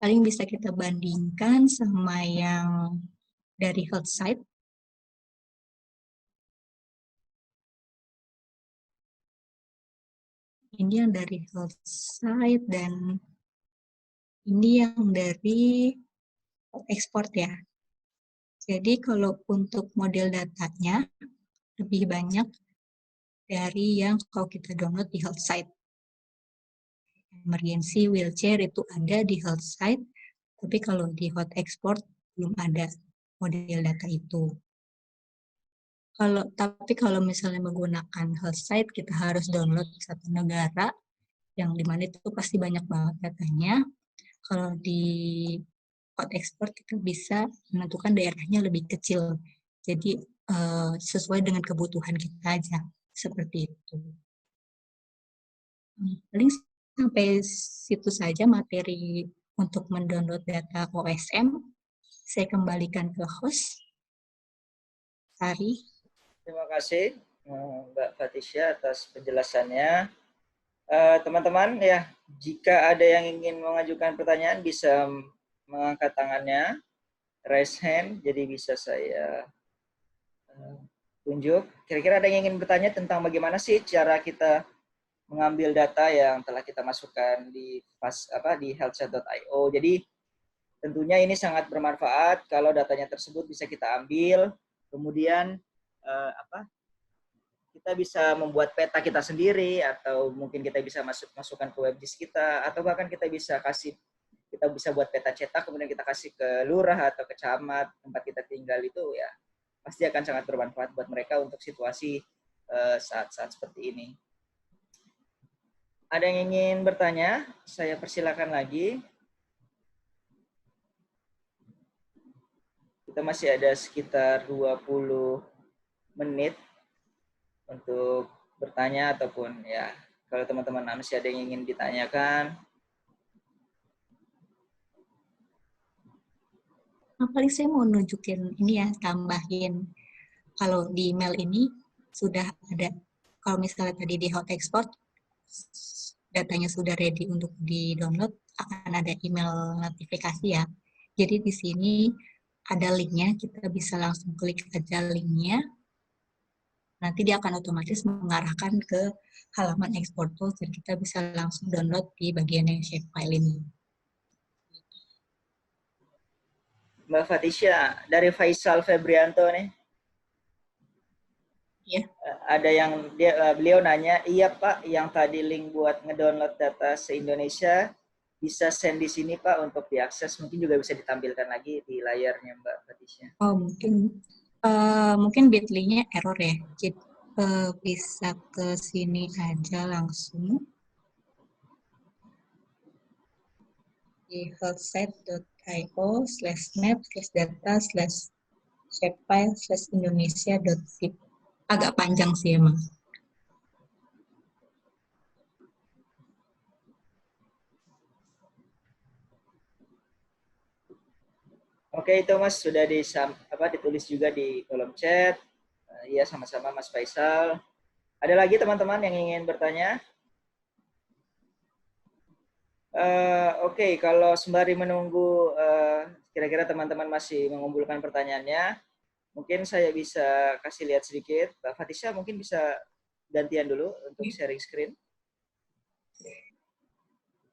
Paling bisa kita bandingkan sama yang dari health site. Ini yang dari health site dan ini yang dari hot export ya. Jadi kalau untuk model datanya lebih banyak dari yang kalau kita download di health site. Emergency wheelchair itu ada di health site, tapi kalau di hot export belum ada model data itu. Tapi kalau misalnya menggunakan health site, kita harus download satu negara, yang dimana itu pasti banyak banget datanya. Kalau di hot export kita bisa menentukan daerahnya lebih kecil, jadi sesuai dengan kebutuhan kita aja, seperti itu. Paling sampai situ saja materi untuk mendownload data OSM. Saya kembalikan ke host. Sari. Terima kasih Mbak Fatisha atas penjelasannya. Teman-teman ya, jika ada yang ingin mengajukan pertanyaan bisa mengangkat tangannya, raise hand, jadi bisa saya tunjuk. Kira-kira ada yang ingin bertanya tentang bagaimana sih cara kita mengambil data yang telah kita masukkan di healthset.io. Jadi tentunya ini sangat bermanfaat kalau datanya tersebut bisa kita ambil, kemudian kita bisa membuat peta kita sendiri, atau mungkin kita bisa masukkan ke webdisk kita, atau bahkan kita bisa buat peta cetak, kemudian kita kasih ke lurah atau ke camat tempat kita tinggal. Itu ya pasti akan sangat bermanfaat buat mereka untuk situasi saat-saat seperti ini. Ada yang ingin bertanya? Saya persilakan lagi. Kita masih ada sekitar 20 menit untuk bertanya ataupun ya kalau teman-teman masih ada yang ingin ditanyakan. Paling saya mau nunjukin ini ya, tambahin kalau di email ini sudah ada, kalau misalnya tadi di hot export datanya sudah ready untuk di download, akan ada email notifikasi ya. Jadi di sini ada linknya, kita bisa langsung klik aja linknya. Nanti dia akan otomatis mengarahkan ke halaman export tools dan kita bisa langsung download di bagian yang shapefile ini. Mbak Fatisha, dari Faisal Febrianto nih. Ya. Ada yang beliau nanya, iya Pak, yang tadi link buat ngedownload data se-Indonesia bisa send di sini Pak untuk diakses, mungkin juga bisa ditampilkan lagi di layarnya Mbak Fatisha. Oh mungkin bit.ly-nya error ya, jadi bisa ke sini aja langsung di healthsite.io/map/data/shapefile/indonesia.zip. Agak panjang sih emang. Oke, itu Mas sudah ditulis juga di kolom chat. Iya, sama-sama Mas Faisal. Ada lagi teman-teman yang ingin bertanya? Oke, kalau sembari menunggu kira-kira teman-teman masih mengumpulkan pertanyaannya, mungkin saya bisa kasih lihat sedikit. Mbak Fatisha mungkin bisa gantian dulu untuk sharing screen.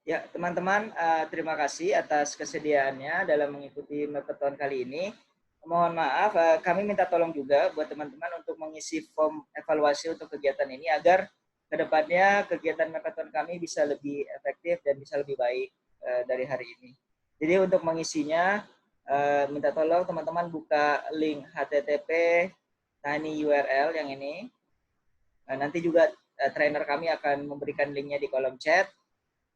Ya, teman-teman, terima kasih atas kesediaannya dalam mengikuti Mappeton kali ini. Mohon maaf, kami minta tolong juga buat teman-teman untuk mengisi form evaluasi untuk kegiatan ini agar kedepannya kegiatan Mappeton kami bisa lebih efektif dan bisa lebih baik dari hari ini. Jadi untuk mengisinya, minta tolong teman-teman buka link HTTP tiny URL yang ini. Nanti juga trainer kami akan memberikan linknya di kolom chat.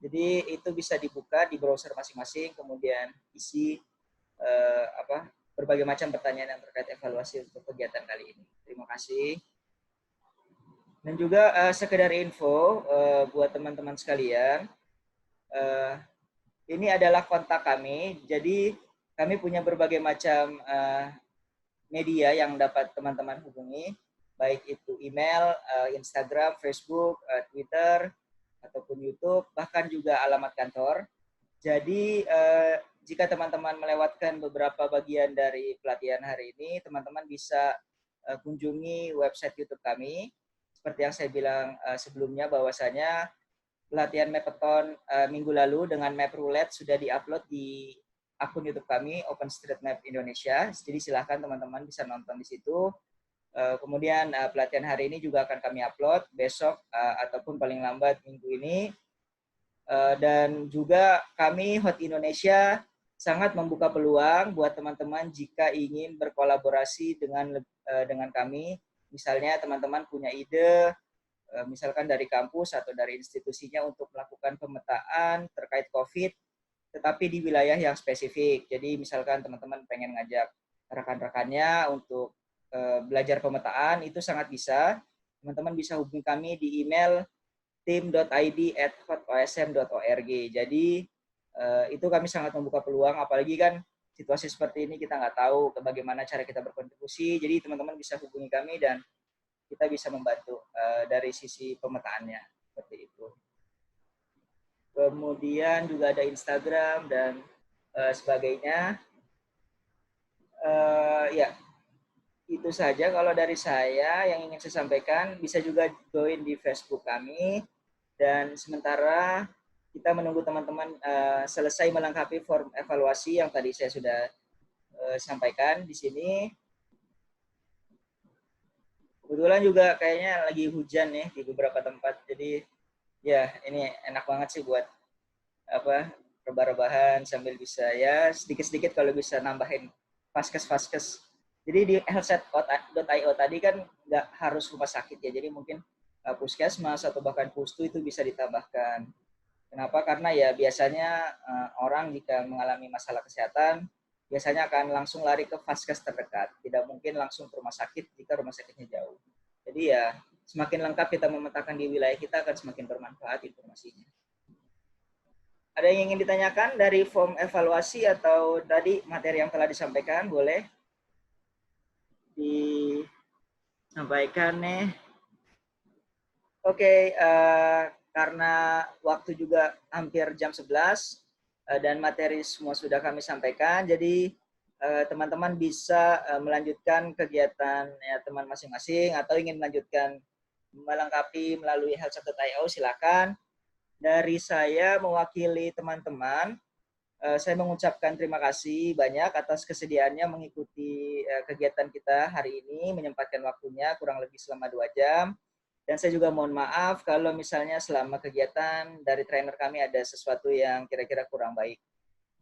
Jadi itu bisa dibuka di browser masing-masing, kemudian isi berbagai macam pertanyaan yang terkait evaluasi untuk kegiatan kali ini. Terima kasih. Dan juga sekedar info buat teman-teman sekalian, ini adalah kontak kami. Jadi kami punya berbagai macam media yang dapat teman-teman hubungi, baik itu email, Instagram, Facebook, Twitter, ataupun YouTube, bahkan juga alamat kantor. Jadi jika teman-teman melewatkan beberapa bagian dari pelatihan hari ini, teman-teman bisa kunjungi website YouTube kami. Seperti yang saya bilang sebelumnya, bahwasanya pelatihan Mappeton minggu lalu dengan map roulette sudah diupload di akun YouTube kami, OpenStreetMap Indonesia. Jadi silahkan teman-teman bisa nonton di situ. Kemudian pelatihan hari ini juga akan kami upload besok ataupun paling lambat minggu ini. Dan juga kami Hot Indonesia sangat membuka peluang buat teman-teman jika ingin berkolaborasi dengan kami. Misalnya teman-teman punya ide, misalkan dari kampus atau dari institusinya untuk melakukan pemetaan terkait COVID, tetapi di wilayah yang spesifik. Jadi misalkan teman-teman pengen ngajak rekan-rekannya untuk belajar pemetaan, itu sangat bisa. Teman-teman bisa hubungi kami di email tim.id@hotosm.org. Jadi itu kami sangat membuka peluang, apalagi kan situasi seperti ini kita nggak tahu bagaimana cara kita berkontribusi. Jadi teman-teman bisa hubungi kami dan kita bisa membantu dari sisi pemetaannya seperti itu. Kemudian juga ada Instagram dan sebagainya. Ya, itu saja kalau dari saya yang ingin saya sampaikan. Bisa juga join di Facebook kami. Dan sementara kita menunggu teman-teman selesai melengkapi form evaluasi yang tadi saya sudah sampaikan di sini. Kebetulan juga kayaknya lagi hujan nih di beberapa tempat. Jadi ya ini enak banget sih buat rebah-rebahan sambil bisa ya sedikit-sedikit kalau bisa nambahin vaskes. Jadi di healthset.io tadi kan nggak harus rumah sakit ya. Jadi mungkin puskesmas atau bahkan pustu itu bisa ditambahkan. Kenapa? Karena ya biasanya orang jika mengalami masalah kesehatan biasanya akan langsung lari ke vaskes terdekat. Tidak mungkin langsung ke rumah sakit jika rumah sakitnya jauh. Jadi ya semakin lengkap kita memetakan di wilayah kita akan semakin bermanfaat informasinya. Ada yang ingin ditanyakan dari form evaluasi atau tadi materi yang telah disampaikan? Boleh disampaikan nih. Oke, karena waktu juga hampir jam 11 dan materi semua sudah kami sampaikan, jadi teman-teman bisa melanjutkan kegiatan ya, teman masing-masing atau ingin melanjutkan melengkapi melalui healthset.io silakan. Dari saya mewakili teman-teman, saya mengucapkan terima kasih banyak atas kesediaannya mengikuti kegiatan kita hari ini, menyempatkan waktunya kurang lebih selama 2 jam. Dan saya juga mohon maaf kalau misalnya selama kegiatan dari trainer kami ada sesuatu yang kira-kira kurang baik.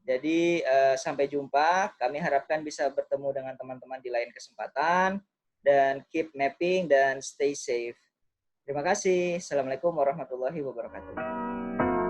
Jadi sampai jumpa, kami harapkan bisa bertemu dengan teman-teman di lain kesempatan, dan keep mapping dan stay safe. Terima kasih. Assalamualaikum warahmatullahi wabarakatuh.